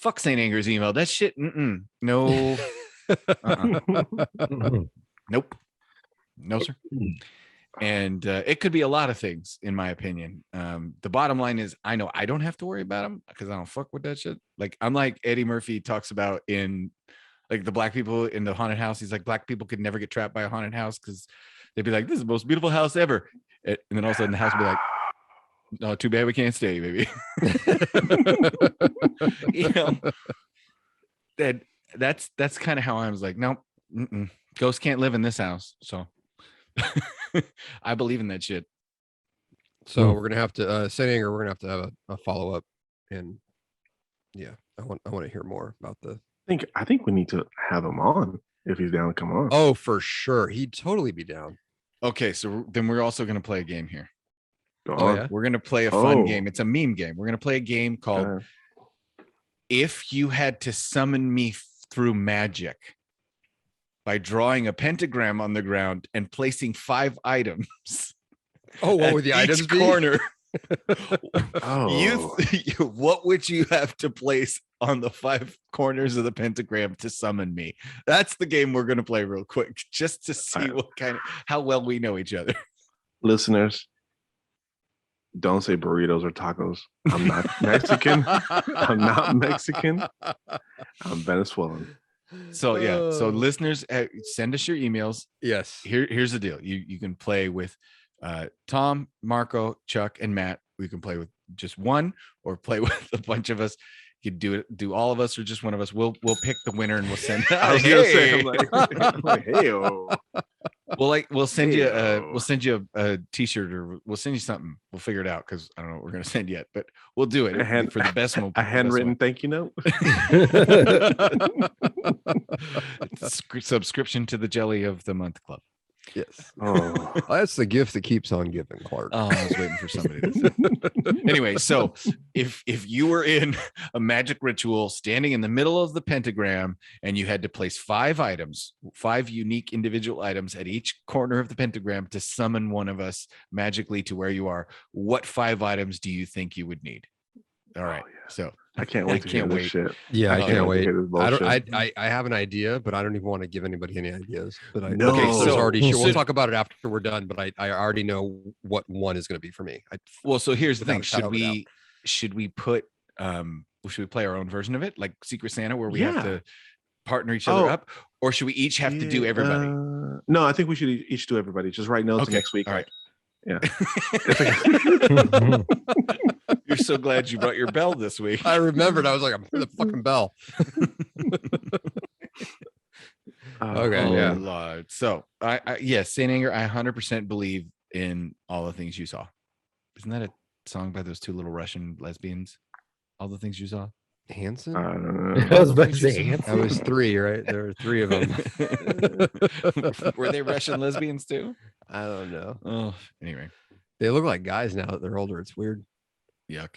Speaker 3: fuck St. Anger's email. That shit, no,
Speaker 2: Mhm.
Speaker 3: nope, no sir. And it could be a lot of things, in my opinion. The bottom line is, I know I don't have to worry about them because I don't fuck with that shit. Like I'm like Eddie Murphy talks about in like the black people in the haunted house. He's like, black people could never get trapped by a haunted house because they'd be like, this is the most beautiful house ever. And then all of a sudden the house would be like, no, too bad we can't stay, baby. That's kind of how I was like, nope, ghosts can't live in this house. So I believe in that shit.
Speaker 4: So we're gonna have to St. Anger, we're gonna have a follow-up, and yeah, I want to hear more about the
Speaker 5: I think we need to have him on if he's down to come on.
Speaker 4: oh for sure. He'd totally be down.
Speaker 3: Okay, so then we're also going to play a game here.
Speaker 5: Go
Speaker 4: Oh,
Speaker 5: on.
Speaker 4: yeah?
Speaker 3: We're going to play a fun
Speaker 5: Oh.
Speaker 3: game. It's a meme game. We're going to play a game called If You Had to Summon Me Through Magic, by drawing a pentagram on the ground and placing 5 items.
Speaker 4: Oh, what
Speaker 3: at
Speaker 4: would the
Speaker 3: each
Speaker 4: items be?
Speaker 3: corner.
Speaker 5: Oh.
Speaker 3: What would you have to place on the 5 corners of the pentagram to summon me? That's the game we're going to play real quick, just to see how well we know each other.
Speaker 5: Listeners, don't say burritos or tacos. I'm not Mexican. I'm not Mexican. I'm Venezuelan.
Speaker 3: So yeah, so
Speaker 4: Oh.
Speaker 3: listeners, send us your emails.
Speaker 4: Yes.
Speaker 3: Here's the deal. You can play with Tom, Marco, Chuck, and Matt. We can play with just one, or play with a bunch of us. You could do all of us or just one of us. We'll pick the winner and we'll send.
Speaker 5: I was gonna say, I'm like, hey,
Speaker 3: We'll send you
Speaker 5: Heyo.
Speaker 3: a t-shirt, or we'll send you something. We'll figure it out, because I don't know what we're gonna send yet, but we'll do it for the best one.
Speaker 5: a handwritten thank you note.
Speaker 3: Subscription to the Jelly of the Month Club.
Speaker 4: Yes.
Speaker 5: Oh,
Speaker 4: That's the gift that keeps on giving, Clark.
Speaker 3: Oh, I was waiting for somebody to say it. Anyway, so if you were in a magic ritual standing in the middle of the pentagram, and you had to place 5 unique individual items at each corner of the pentagram to summon one of us magically to where you are, what 5 items do you think you would need? All right.
Speaker 5: yeah.
Speaker 3: So
Speaker 5: I can't wait to hear this shit.
Speaker 4: Yeah, I
Speaker 3: Oh,
Speaker 4: can't
Speaker 3: yeah,
Speaker 4: wait.
Speaker 5: hear this
Speaker 4: I
Speaker 5: bullshit.
Speaker 4: have an idea, but I don't even want to give anybody any ideas. But I
Speaker 5: No.
Speaker 3: Okay, so-
Speaker 4: already
Speaker 3: so-
Speaker 4: we'll talk about it after we're done. But I already know what one is going to be for me.
Speaker 3: well, so here's the
Speaker 4: Without
Speaker 3: thing.
Speaker 4: a shadow of a doubt.
Speaker 3: Should we play our own version of it, like Secret Santa, where we have
Speaker 5: Yeah.
Speaker 3: to partner each other
Speaker 5: Oh.
Speaker 3: up, or should we each have to do everybody?
Speaker 5: No, I think we should each do everybody. Just write notes
Speaker 3: Okay,
Speaker 5: next week.
Speaker 3: all right.
Speaker 5: Yeah.
Speaker 3: You're so glad you brought your bell this week.
Speaker 4: I remembered. I was like, I'm for the fucking bell. Okay,
Speaker 3: Oh,
Speaker 4: yeah.
Speaker 3: Lord. So yes, Saint Anger, I 100% believe in all the things you saw. Isn't that a song by those 2 little Russian lesbians? All the things you saw.
Speaker 4: Hanson.
Speaker 5: I don't
Speaker 2: I
Speaker 5: know.
Speaker 2: was about to say
Speaker 4: That
Speaker 2: Hanson.
Speaker 4: was 3, right? There were 3 of them.
Speaker 3: Were they Russian lesbians too?
Speaker 4: I don't know.
Speaker 3: Oh, anyway,
Speaker 4: They look like guys now that they're older. It's weird.
Speaker 3: yuck.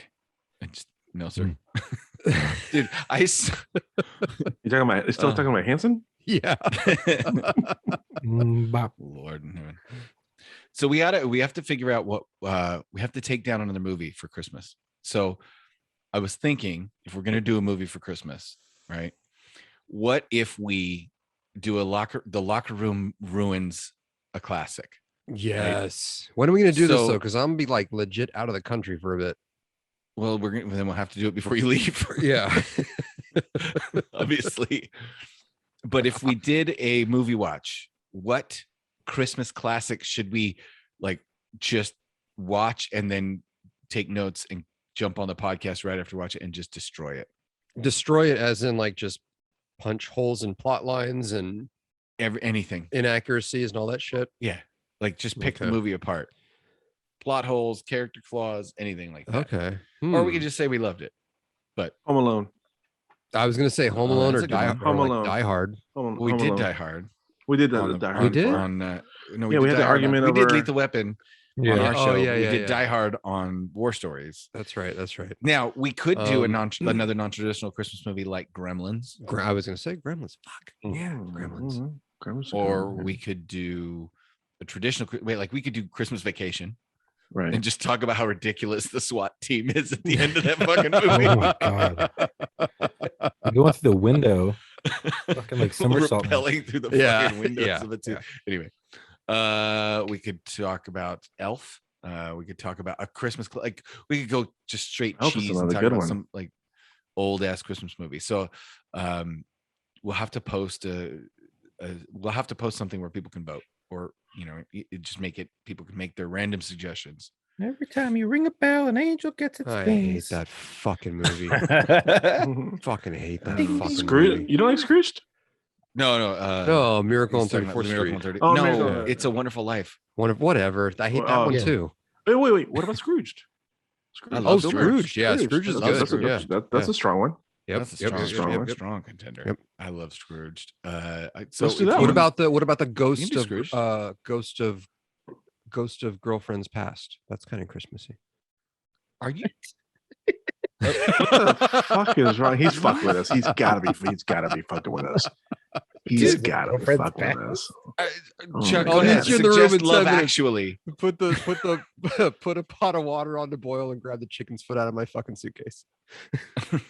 Speaker 3: No, sir. Dude, I
Speaker 5: You talking about? Still talking about Hanson?
Speaker 4: Yeah.
Speaker 2: Bop.
Speaker 3: Lord in heaven. So we have to figure out what we have to take down another movie for Christmas. So I was thinking, if we're gonna do a movie for Christmas, right? What if we do the locker room ruins a classic?
Speaker 4: Yes. When are we gonna do this
Speaker 3: So-
Speaker 4: though? Because I'm gonna be like legit out of the country for a bit.
Speaker 3: Well, then we'll have to do it before you leave.
Speaker 4: Yeah.
Speaker 3: Obviously. But if we did a movie watch, what Christmas classic should we like just watch and then take notes and jump on the podcast right after watch it and just destroy it?
Speaker 4: Destroy it as in like just punch holes in plot lines and
Speaker 3: Anything.
Speaker 4: inaccuracies and all that shit.
Speaker 3: Yeah. Like just pick the
Speaker 4: Okay.
Speaker 3: movie apart. Plot holes, character flaws, anything like that.
Speaker 4: Okay.
Speaker 3: Or we could just say we loved it.
Speaker 5: Home Alone.
Speaker 4: I was gonna say Home
Speaker 3: Oh,
Speaker 4: Alone
Speaker 3: that's
Speaker 4: or
Speaker 3: a good
Speaker 4: Die,
Speaker 3: one.
Speaker 4: or
Speaker 5: Home
Speaker 4: like
Speaker 5: Alone.
Speaker 4: Die Hard.
Speaker 3: We
Speaker 5: Home
Speaker 3: did
Speaker 5: Alone.
Speaker 3: Die Hard.
Speaker 5: We did that.
Speaker 3: On
Speaker 5: Die
Speaker 3: the-
Speaker 5: Hard.
Speaker 4: We did?
Speaker 5: before.
Speaker 3: On
Speaker 5: Yeah,
Speaker 3: did
Speaker 5: we had the
Speaker 3: Die Hard
Speaker 5: argument
Speaker 3: we did
Speaker 5: over-
Speaker 3: Lethal Weapon on
Speaker 2: Yeah.
Speaker 3: our show.
Speaker 4: yeah,
Speaker 3: we
Speaker 4: yeah,
Speaker 3: did
Speaker 4: yeah.
Speaker 3: Die Hard on War Stories.
Speaker 4: That's right. That's right.
Speaker 3: Now we could do another
Speaker 4: Hmm.
Speaker 3: non-traditional Christmas movie like Gremlins,
Speaker 4: I was gonna say Gremlins. Fuck. Yeah,
Speaker 5: Mm,
Speaker 4: Gremlins.
Speaker 5: mhm. Gremlins are
Speaker 3: or
Speaker 5: good,
Speaker 3: we could do a traditional. Like we could do Christmas Vacation
Speaker 5: right.
Speaker 3: and just talk about how ridiculous the SWAT team is at the end of that fucking
Speaker 2: Oh
Speaker 3: movie.
Speaker 2: my god! Going through the window, fucking like somersault.
Speaker 3: Rappelling through the
Speaker 4: Yeah,
Speaker 3: fucking windows
Speaker 4: yeah,
Speaker 3: of it too.
Speaker 4: yeah.
Speaker 3: Anyway, we could talk about Elf. We could talk about a Christmas like we could go just straight
Speaker 5: Elf is
Speaker 3: cheese and
Speaker 5: another
Speaker 3: talk
Speaker 5: good
Speaker 3: about
Speaker 5: one.
Speaker 3: some like old ass Christmas movie. So we'll have to post we'll have to post something where people can vote, or just make it people can make their random suggestions.
Speaker 2: Every time you ring a bell, an angel gets its
Speaker 4: I hate
Speaker 2: wings.
Speaker 4: that fucking movie.
Speaker 5: Mhm.
Speaker 4: Fucking hate that
Speaker 2: Ding,
Speaker 4: fucking
Speaker 5: Scrooge.
Speaker 4: movie.
Speaker 5: You don't like Scrooged?
Speaker 3: No.
Speaker 4: No, Miracle on
Speaker 3: he's talking about
Speaker 4: 34th
Speaker 3: The Miracle
Speaker 4: Street.
Speaker 3: on 30
Speaker 5: Oh,
Speaker 3: no,
Speaker 5: Miracle-
Speaker 3: It's a Wonderful Life.
Speaker 4: Whatever. I hate that
Speaker 5: Oh,
Speaker 4: one
Speaker 2: yeah.
Speaker 4: too.
Speaker 5: Wait. What about Scrooged?
Speaker 3: I
Speaker 4: Oh,
Speaker 3: love
Speaker 4: Scrooge. Yeah, Scrooge is
Speaker 5: That's
Speaker 4: good.
Speaker 5: a-
Speaker 4: Yeah.
Speaker 5: that's
Speaker 4: Yeah.
Speaker 5: a strong one.
Speaker 4: Yep.
Speaker 3: That's a
Speaker 4: yep,
Speaker 3: strong,
Speaker 4: yep, yep.
Speaker 3: strong contender.
Speaker 4: Yep.
Speaker 3: I love Scrooged. So
Speaker 5: Let's do
Speaker 3: if
Speaker 5: that
Speaker 3: you
Speaker 5: one.
Speaker 4: What about the ghost
Speaker 3: do
Speaker 4: of
Speaker 3: Scrooge.
Speaker 4: ghost of girlfriends past? That's kind of Christmassy.
Speaker 3: Are you?
Speaker 5: What the fuck is wrong? He's fucking with us. He's gotta be fucking with us. He's
Speaker 2: Dude,
Speaker 5: gotta be
Speaker 2: girlfriend's
Speaker 5: fucking
Speaker 2: back.
Speaker 5: with us.
Speaker 3: Chuck,
Speaker 5: Oh,
Speaker 3: go ahead.
Speaker 4: he's in the room
Speaker 3: Suggest
Speaker 4: in
Speaker 3: Love
Speaker 4: 7 minutes.
Speaker 3: Actually.
Speaker 4: Put a pot of water on the boil and grab the chicken's foot out of my fucking suitcase.
Speaker 3: Oh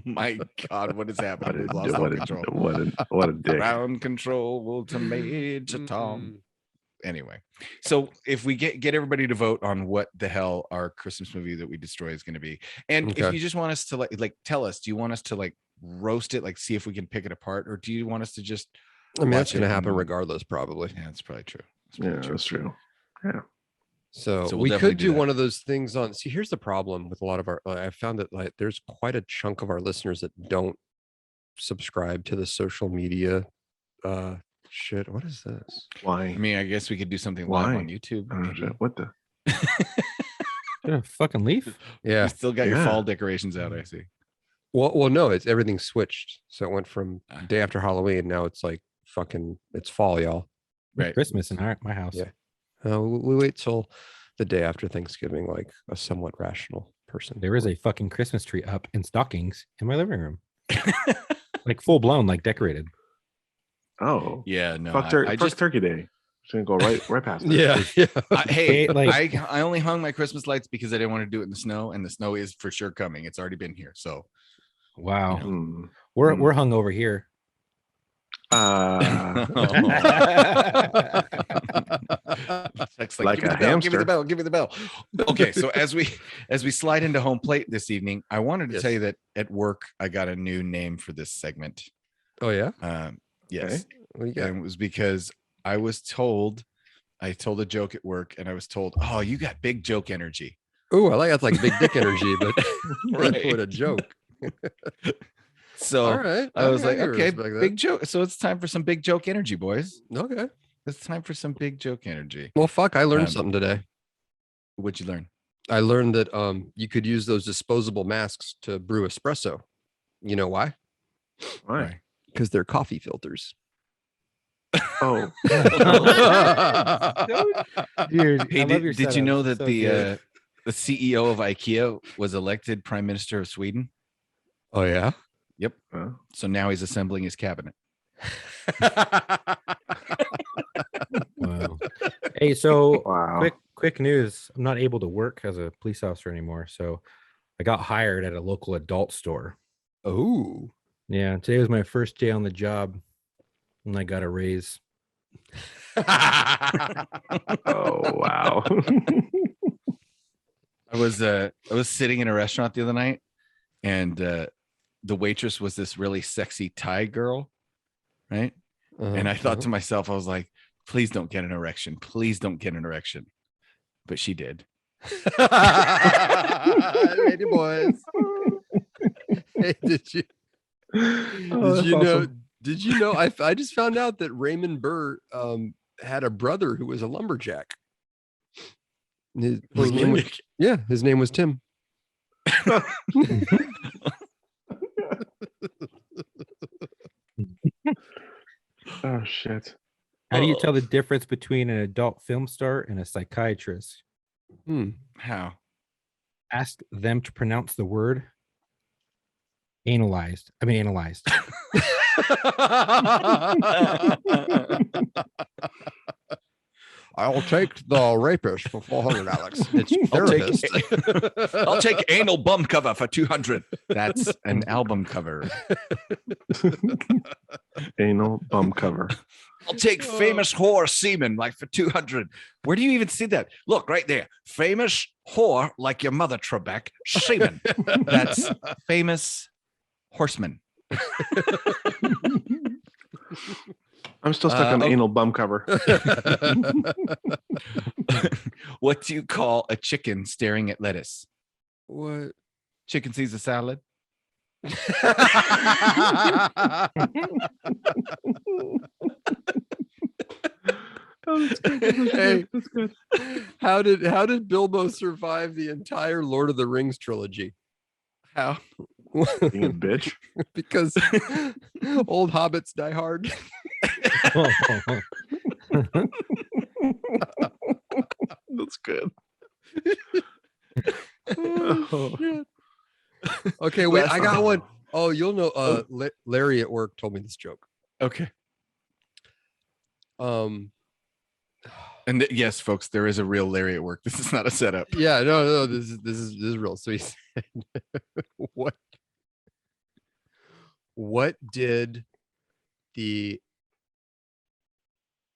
Speaker 3: my God, what is happening? We've lost all
Speaker 5: What
Speaker 3: control.
Speaker 5: a dick.
Speaker 3: Ground control to Major Tom.
Speaker 4: Mm.
Speaker 3: Anyway, so if we get everybody to vote on what the hell our Christmas movie that we destroy is going to be, and if
Speaker 4: Okay.
Speaker 3: you just want us to like tell us, do you want us to like roast it, like see if we can pick it apart, or do you want us to just?
Speaker 4: I mean, that's
Speaker 3: watch it
Speaker 4: going to happen
Speaker 3: and-
Speaker 4: regardless, probably.
Speaker 3: Yeah, that's probably true.
Speaker 5: Yeah, that's true. Yeah.
Speaker 4: So,
Speaker 3: So we'll
Speaker 4: we
Speaker 3: definitely
Speaker 4: could
Speaker 3: do
Speaker 4: do
Speaker 3: that.
Speaker 4: one of those things on. See, here's the problem with a lot of our. I found that like there's quite a chunk of our listeners that don't subscribe to the social media. Shit. What is this?
Speaker 5: Why?
Speaker 3: I mean, I guess we could do something live
Speaker 5: Why?
Speaker 3: on YouTube.
Speaker 5: I don't
Speaker 3: maybe.
Speaker 5: know. What the?
Speaker 2: Gonna fucking leave.
Speaker 4: Yeah.
Speaker 3: You still got your
Speaker 5: Yeah.
Speaker 3: fall decorations out, I see.
Speaker 4: Well, no, it's everything switched. So it went from
Speaker 3: Ah.
Speaker 4: day after Halloween. Now it's like fucking. It's fall, y'all.
Speaker 3: Right.
Speaker 2: Christmas in my house.
Speaker 4: Yeah. We wait till the day after Thanksgiving, like a somewhat rational person.
Speaker 2: There is a fucking Christmas tree up in stockings in my living room, like full blown, like decorated.
Speaker 5: Oh,
Speaker 3: Yeah, no.
Speaker 5: fuck,
Speaker 3: I
Speaker 5: fuck
Speaker 3: just
Speaker 5: Turkey Day. Just gonna go right past it.
Speaker 4: Yeah, yeah.
Speaker 3: hey,
Speaker 2: Hey, like-
Speaker 3: I only hung my Christmas lights because I didn't want to do it in the snow, and the snow is for sure coming. It's already been here, so
Speaker 2: Wow,
Speaker 5: Hmm.
Speaker 2: we're hung over here.
Speaker 3: It's
Speaker 5: Like
Speaker 3: give me
Speaker 5: a
Speaker 3: the bell, give me
Speaker 5: hamster.
Speaker 3: the bell, give me the bell. Okay, so as we slide into home plate this evening, I wanted to
Speaker 4: Yes.
Speaker 3: tell you that at work I got a new name for this segment.
Speaker 4: Oh yeah.
Speaker 3: Yes,
Speaker 4: What do you got?
Speaker 3: and it was because I told a joke at work, and I was told, "Oh, you got big joke energy."
Speaker 4: Oh, I like that's like big dick energy, but
Speaker 3: Right.
Speaker 4: what a joke.
Speaker 3: So
Speaker 4: All right.
Speaker 3: I was like,
Speaker 4: can
Speaker 3: "Okay,
Speaker 4: respect that.
Speaker 3: big joke." So it's time for some big joke energy, boys.
Speaker 4: Okay.
Speaker 3: It's time for some big joke energy.
Speaker 4: Well, fuck, I learned
Speaker 3: Um,
Speaker 4: something today.
Speaker 3: What'd you learn?
Speaker 4: I learned that you could use those disposable masks to brew espresso. You know why?
Speaker 5: Why?
Speaker 4: Because they're coffee filters.
Speaker 5: Oh,
Speaker 2: Dude,
Speaker 3: Hey,
Speaker 2: I love your
Speaker 3: did you know that
Speaker 2: setup. So good.
Speaker 3: the CEO of IKEA was elected Prime Minister of Sweden?
Speaker 4: Oh yeah.
Speaker 3: Yep.
Speaker 5: huh?
Speaker 3: So now he's assembling his cabinet.
Speaker 2: Wow. Hey, so
Speaker 5: Wow.
Speaker 2: quick news. I'm not able to work as a police officer anymore, so I got hired at a local adult store.
Speaker 4: Oh.
Speaker 2: Yeah, today was my first day on the job, and I got a raise.
Speaker 5: Oh, wow.
Speaker 3: I was sitting in a restaurant the other night, and the waitress was this really sexy Thai girl, right? And I thought to myself, I was like, please don't get an erection. Please don't get an erection. But she did.
Speaker 4: Lady boys. Hey, did you
Speaker 5: Oh, that's
Speaker 4: know?
Speaker 5: awesome.
Speaker 4: Did you know? I just found out that Raymond Burr had a brother who was a lumberjack. His name was, yeah, his name was Tim.
Speaker 5: Oh shit.
Speaker 2: How do you tell the difference between an adult film star and a psychiatrist?
Speaker 3: How?
Speaker 2: Ask them to pronounce the word analyzed. I mean, analyzed.
Speaker 4: I'll take the rapist for $400, Alex. It's therapist.
Speaker 3: I'll take anal bum cover for 200. That's an album cover.
Speaker 5: Anal bum cover.
Speaker 3: I'll take famous whore semen like for 200. Where do you even see that? Look right there. Famous whore like your mother, Trebek. Semen. That's famous horseman.
Speaker 5: I'm still stuck on anal bum cover.
Speaker 3: What do you call a chicken staring at lettuce?
Speaker 4: What?
Speaker 3: Chicken Caesar salad.
Speaker 5: Oh, that's good. That's good.
Speaker 4: Hey.
Speaker 5: That's good.
Speaker 4: How did Bilbo survive the entire Lord of the Rings trilogy?
Speaker 3: How?
Speaker 5: Being a bitch.
Speaker 4: Because old hobbits die hard.
Speaker 5: That's good.
Speaker 4: Oh, shit. Okay, wait, I got one. Oh, you'll know. Larry at work told me this joke.
Speaker 3: Okay.
Speaker 4: Um,
Speaker 3: And yes, folks, there is a real Larry at work. This is not a setup.
Speaker 4: yeah, no, this is real. So he said, what did the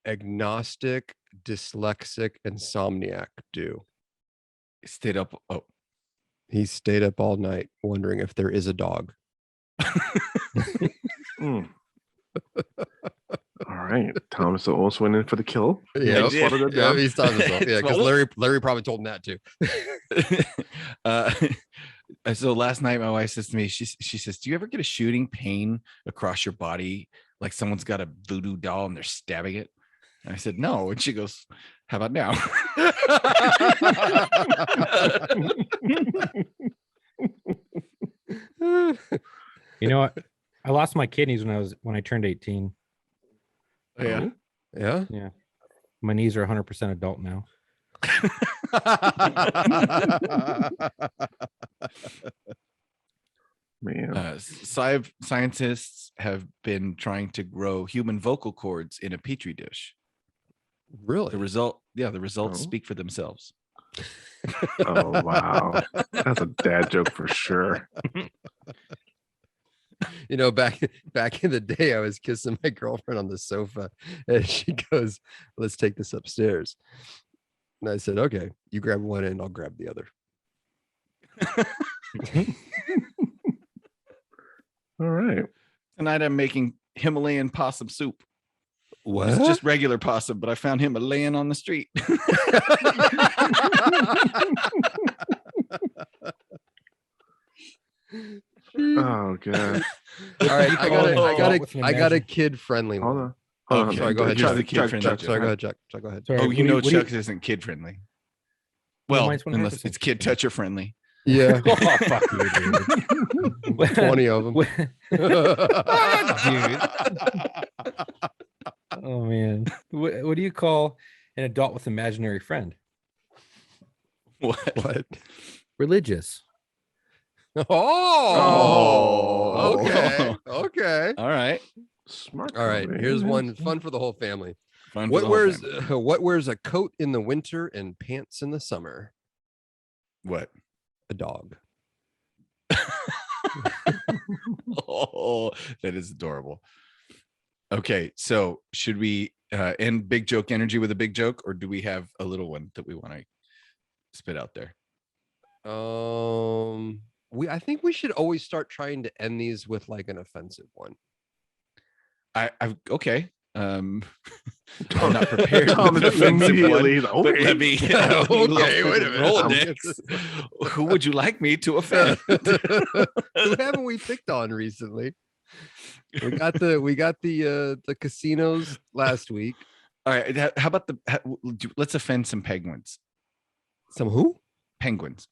Speaker 4: agnostic dyslexic insomniac do?
Speaker 3: Stayed up. Oh,
Speaker 4: He stayed up all night wondering if there is a dog.
Speaker 5: Mm. All right. Thomas almost went in for the kill.
Speaker 4: Yeah,
Speaker 5: Slotted it
Speaker 4: yeah,
Speaker 5: down.
Speaker 4: he's done himself. Yeah, because Larry probably told him that too.
Speaker 3: So last night, my wife says to me, she says, "Do you ever get a shooting pain across your body, like someone's got a voodoo doll and they're stabbing it?" And I said, "No." And she goes, "How about now?"
Speaker 2: You know what? I lost my kidneys when I turned 18.
Speaker 3: Yeah.
Speaker 4: Yeah.
Speaker 2: Yeah. My knees are 100% adult now.
Speaker 5: Man.
Speaker 3: Scientists have been trying to grow human vocal cords in a petri dish.
Speaker 4: Really?
Speaker 3: The results
Speaker 5: Oh.
Speaker 3: speak for themselves.
Speaker 5: Oh wow. That's a dad joke for sure.
Speaker 4: You know, back in the day, I was kissing my girlfriend on the sofa, and she goes, "Let's take this upstairs." And I said, "Okay, you grab one end, I'll grab the other."
Speaker 5: All right.
Speaker 3: Tonight I'm making Himalayan possum soup.
Speaker 4: What?
Speaker 3: It's just regular possum, but I found him laying on the street.
Speaker 5: Oh god.
Speaker 4: All right, I got a kid friendly
Speaker 5: Hold
Speaker 4: one.
Speaker 5: on. Hold on.
Speaker 3: Okay,
Speaker 4: Sorry, go ahead,
Speaker 3: here's
Speaker 4: Chuck.
Speaker 3: the kid-friendly
Speaker 4: Chuck,
Speaker 3: joke.
Speaker 4: sorry, go ahead, Chuck. Chuck, go ahead.
Speaker 2: Sorry,
Speaker 3: Oh,
Speaker 2: what
Speaker 3: you know,
Speaker 2: do you-
Speaker 3: Chuck isn't kid friendly.
Speaker 2: Yeah,
Speaker 3: Well,
Speaker 2: mine's 100%
Speaker 3: unless it's kid toucher friendly.
Speaker 4: Yeah,
Speaker 2: Oh, fuck you, dude.
Speaker 4: 20 of them.
Speaker 2: Dude. Oh man. What do you call an adult with imaginary friend?
Speaker 3: What?
Speaker 4: What?
Speaker 2: Religious.
Speaker 4: Oh,
Speaker 3: Oh.
Speaker 4: okay, okay.
Speaker 3: All right.
Speaker 5: Smart.
Speaker 4: All right,
Speaker 5: comment.
Speaker 4: here's
Speaker 5: Yeah.
Speaker 4: one fun for the whole family.
Speaker 3: Fun for
Speaker 4: What
Speaker 3: the whole
Speaker 4: wears
Speaker 3: family.
Speaker 4: what wears a coat in the winter and pants in the summer?
Speaker 3: What?
Speaker 4: A dog.
Speaker 3: Oh, that is adorable. Okay, so should we end big joke energy with a big joke, or do we have a little one that we want to spit out there?
Speaker 4: I think we should always start trying to end these with like an offensive one.
Speaker 3: I've okay. I'm not prepared.
Speaker 5: Tom
Speaker 3: with
Speaker 5: is
Speaker 3: an offensive
Speaker 5: immediately
Speaker 3: one, but
Speaker 5: okay.
Speaker 3: let me.
Speaker 4: Okay, wait a minute.
Speaker 3: Rolodex. Who would you like me to offend?
Speaker 4: Who haven't we picked on recently? We got the casinos last week.
Speaker 3: All right. How about let's offend some penguins.
Speaker 4: Some who?
Speaker 3: Penguins.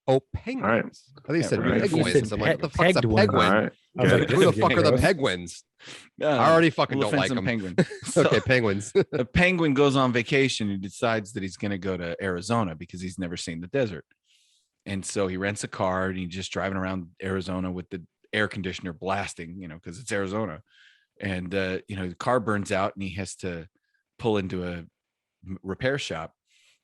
Speaker 4: Oh, penguins. I think you said
Speaker 5: right.
Speaker 4: penguins. I'm like, what the fuck's a
Speaker 2: Pegged one.
Speaker 5: All
Speaker 4: penguin?
Speaker 5: right.
Speaker 2: I was
Speaker 5: Good.
Speaker 2: like,
Speaker 4: Who the
Speaker 2: this is
Speaker 4: fuck are the
Speaker 2: gross.
Speaker 4: penguins?
Speaker 3: I
Speaker 4: already fucking don't
Speaker 3: offend
Speaker 4: like
Speaker 3: some
Speaker 4: them.
Speaker 3: penguins. So,
Speaker 4: Okay, penguins.
Speaker 3: a penguin goes on vacation and decides that he's going to go to Arizona because he's never seen the desert. And so he rents a car and he's just driving around Arizona with the air conditioner blasting, because it's Arizona. And, the car burns out and he has to pull into a repair shop.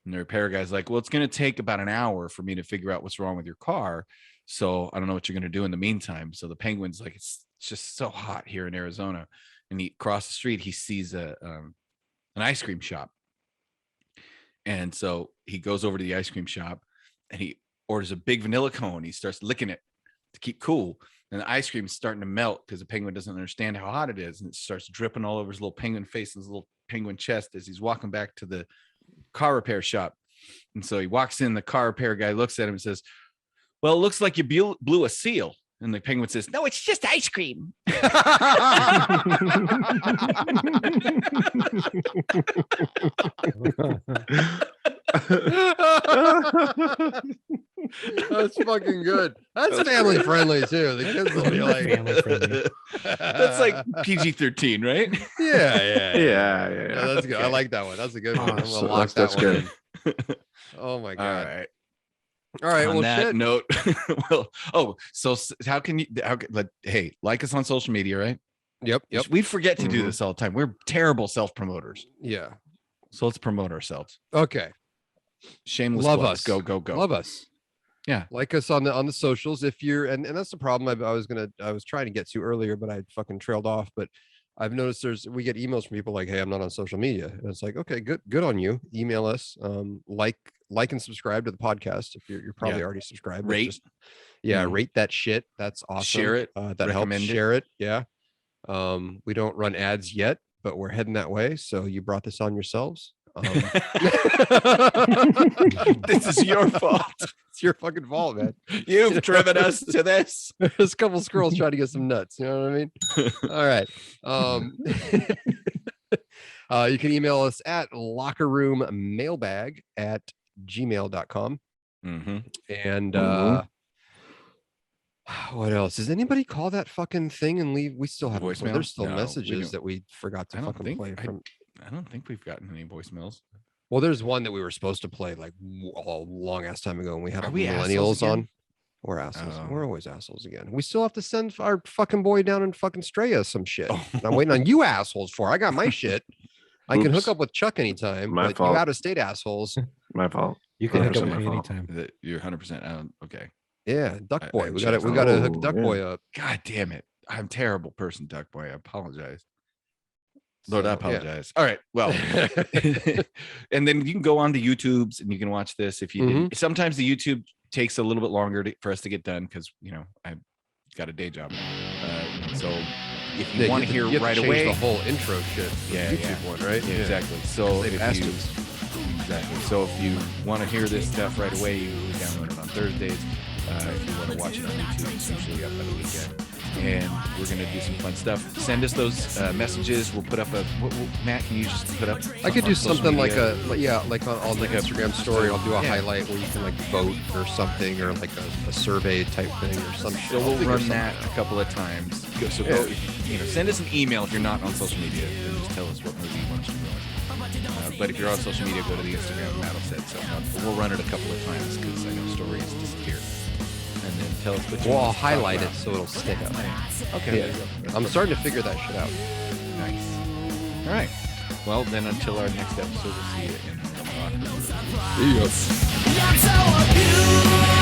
Speaker 3: And the repair guy's like, "Well, it's going to take about an hour for me to figure out what's wrong with your car. So I don't know what you're going to do in the meantime." So the penguin's like, "It's just so hot here in Arizona." And he across the street, he sees an ice cream shop. And so he goes over to the ice cream shop and he orders a big vanilla cone. He starts licking it to keep cool. And the ice cream is starting to melt because the penguin doesn't understand how hot it is. And it starts dripping all over his little penguin face and his little penguin chest as he's walking back to the car repair shop. And so he walks in, the car repair guy looks at him and says, "Well, it looks like you blew a seal." And the penguin says, "No, it's just ice cream."
Speaker 4: That's fucking good. That's family friendly too. The kids will be like,
Speaker 2: Family friendly.
Speaker 3: That's like PG-13, right?
Speaker 5: Yeah.
Speaker 4: That's good. I like that one. That's a good one. I'm gonna
Speaker 5: So
Speaker 4: lock
Speaker 5: that's
Speaker 4: that one
Speaker 5: good.
Speaker 4: in. Oh my
Speaker 3: All
Speaker 4: god.
Speaker 3: right.
Speaker 4: All right.
Speaker 3: On
Speaker 4: Well,
Speaker 3: that
Speaker 4: shit.
Speaker 3: note, hey, like us on social media, right?
Speaker 4: Yep.
Speaker 3: We forget to do
Speaker 5: Mhm.
Speaker 3: this all the time. We're terrible self-promoters.
Speaker 4: Yeah.
Speaker 3: So let's promote ourselves.
Speaker 4: Okay.
Speaker 3: Shameless
Speaker 4: Love
Speaker 3: plugs.
Speaker 4: us.
Speaker 3: Go.
Speaker 4: Love us.
Speaker 3: Yeah.
Speaker 4: Like us on the socials. If you're and that's the problem I was trying to get to earlier, but I fucking trailed off. But I've noticed we get emails from people like, "Hey, I'm not on social media." And it's like, okay, good on you. Email us. Like like and subscribe to the podcast if you're probably
Speaker 3: Yeah.
Speaker 4: already subscribed. but
Speaker 3: Rate.
Speaker 4: just- rate that shit. That's awesome.
Speaker 3: Share it.
Speaker 4: That helps.
Speaker 3: Recommend it.
Speaker 4: Share it. Yeah. We don't run ads yet, but we're heading that way. So you brought this on yourselves.
Speaker 3: This is your fault.
Speaker 4: It's your fucking fault, man.
Speaker 3: You've driven us to this.
Speaker 4: There's a couple squirrels trying to get some nuts. You know what I mean? All right. You can email us at lockerroommailbag@gmail.com.
Speaker 3: Mm-hmm.
Speaker 4: And what else? Does anybody call that fucking thing and leave? We still have
Speaker 3: Voicemail?
Speaker 4: There's still
Speaker 3: No, we
Speaker 4: messages
Speaker 3: don't.
Speaker 4: that we forgot to
Speaker 3: I don't
Speaker 4: fucking
Speaker 3: think-
Speaker 4: play from.
Speaker 3: I don't think we've gotten any voicemails.
Speaker 4: Well, there's one that we were supposed to play like a long ass time ago, and we had
Speaker 3: Are
Speaker 4: all
Speaker 3: we
Speaker 4: the
Speaker 3: assholes
Speaker 4: millennials on.
Speaker 3: again?
Speaker 4: We're assholes.
Speaker 3: Oh.
Speaker 4: We're always assholes again. We still have to send our fucking boy down and fucking Straya some shit.
Speaker 3: Oh.
Speaker 4: And I'm waiting on you assholes for. I got my shit. I can hook
Speaker 5: Oops.
Speaker 4: up with Chuck anytime.
Speaker 5: My
Speaker 4: but
Speaker 5: fault.
Speaker 4: you out of state assholes.
Speaker 5: My fault.
Speaker 2: You can hook up
Speaker 5: 100%
Speaker 2: with
Speaker 5: my
Speaker 2: me
Speaker 5: fault.
Speaker 2: anytime.
Speaker 3: That you're 100%. Okay.
Speaker 4: Yeah, Duck
Speaker 3: I
Speaker 4: Boy. We got to
Speaker 3: checked.
Speaker 4: hook
Speaker 5: Oh,
Speaker 4: Duck
Speaker 5: yeah.
Speaker 4: Boy up.
Speaker 3: God damn it. I'm a terrible person, Duck Boy. I apologize. Lord, I
Speaker 4: So, yeah.
Speaker 3: apologize. All right. Well, and then you can go on to YouTube's and you can watch this if you didn't. Sometimes the YouTube takes a little bit longer for us to get done because, I've got a day job. So if you
Speaker 4: Yeah,
Speaker 3: want to
Speaker 4: have
Speaker 3: hear
Speaker 4: you have to
Speaker 3: right
Speaker 4: change
Speaker 3: away,
Speaker 4: the whole intro shit. For
Speaker 3: Yeah,
Speaker 4: the YouTube one, right?
Speaker 3: yeah, exactly. So
Speaker 4: They've
Speaker 3: if
Speaker 4: asked
Speaker 3: you,
Speaker 4: us.
Speaker 3: exactly. So if you want to hear this stuff right away, you can download it on Thursdays. If you want to watch it on YouTube, it's usually up on the weekend. And we're gonna do some fun stuff. Send us those messages. We'll put up Matt, can you just put up?
Speaker 4: I could
Speaker 3: on
Speaker 4: do
Speaker 3: social
Speaker 4: something like
Speaker 3: media?
Speaker 4: like on the
Speaker 3: Like a-
Speaker 4: Instagram story. I'll do a
Speaker 3: yeah.
Speaker 4: highlight where you can like vote or something, or like a survey type thing or some shit.
Speaker 3: So
Speaker 4: I'll
Speaker 3: we'll
Speaker 4: figure
Speaker 3: run
Speaker 4: something
Speaker 3: that
Speaker 4: out.
Speaker 3: a couple of times. So
Speaker 4: Yeah.
Speaker 3: go, send us an email if you're not on social media and just tell us what movie you want us to go in. But if you're on social media, go to the Instagram. Matt will set something up. But we'll run it a couple of times because I know stories disappear. And then tell us what you
Speaker 4: Well,
Speaker 3: want
Speaker 4: I'll
Speaker 3: us to talk
Speaker 4: highlight it
Speaker 3: about.
Speaker 4: so it'll stick out.
Speaker 3: Okay.
Speaker 4: Yeah.
Speaker 3: there you go.
Speaker 4: I'm starting to figure that shit out.
Speaker 3: Nice. All right. Well, then until our next episode, we'll see you in the locker room.
Speaker 1: I'm so abused.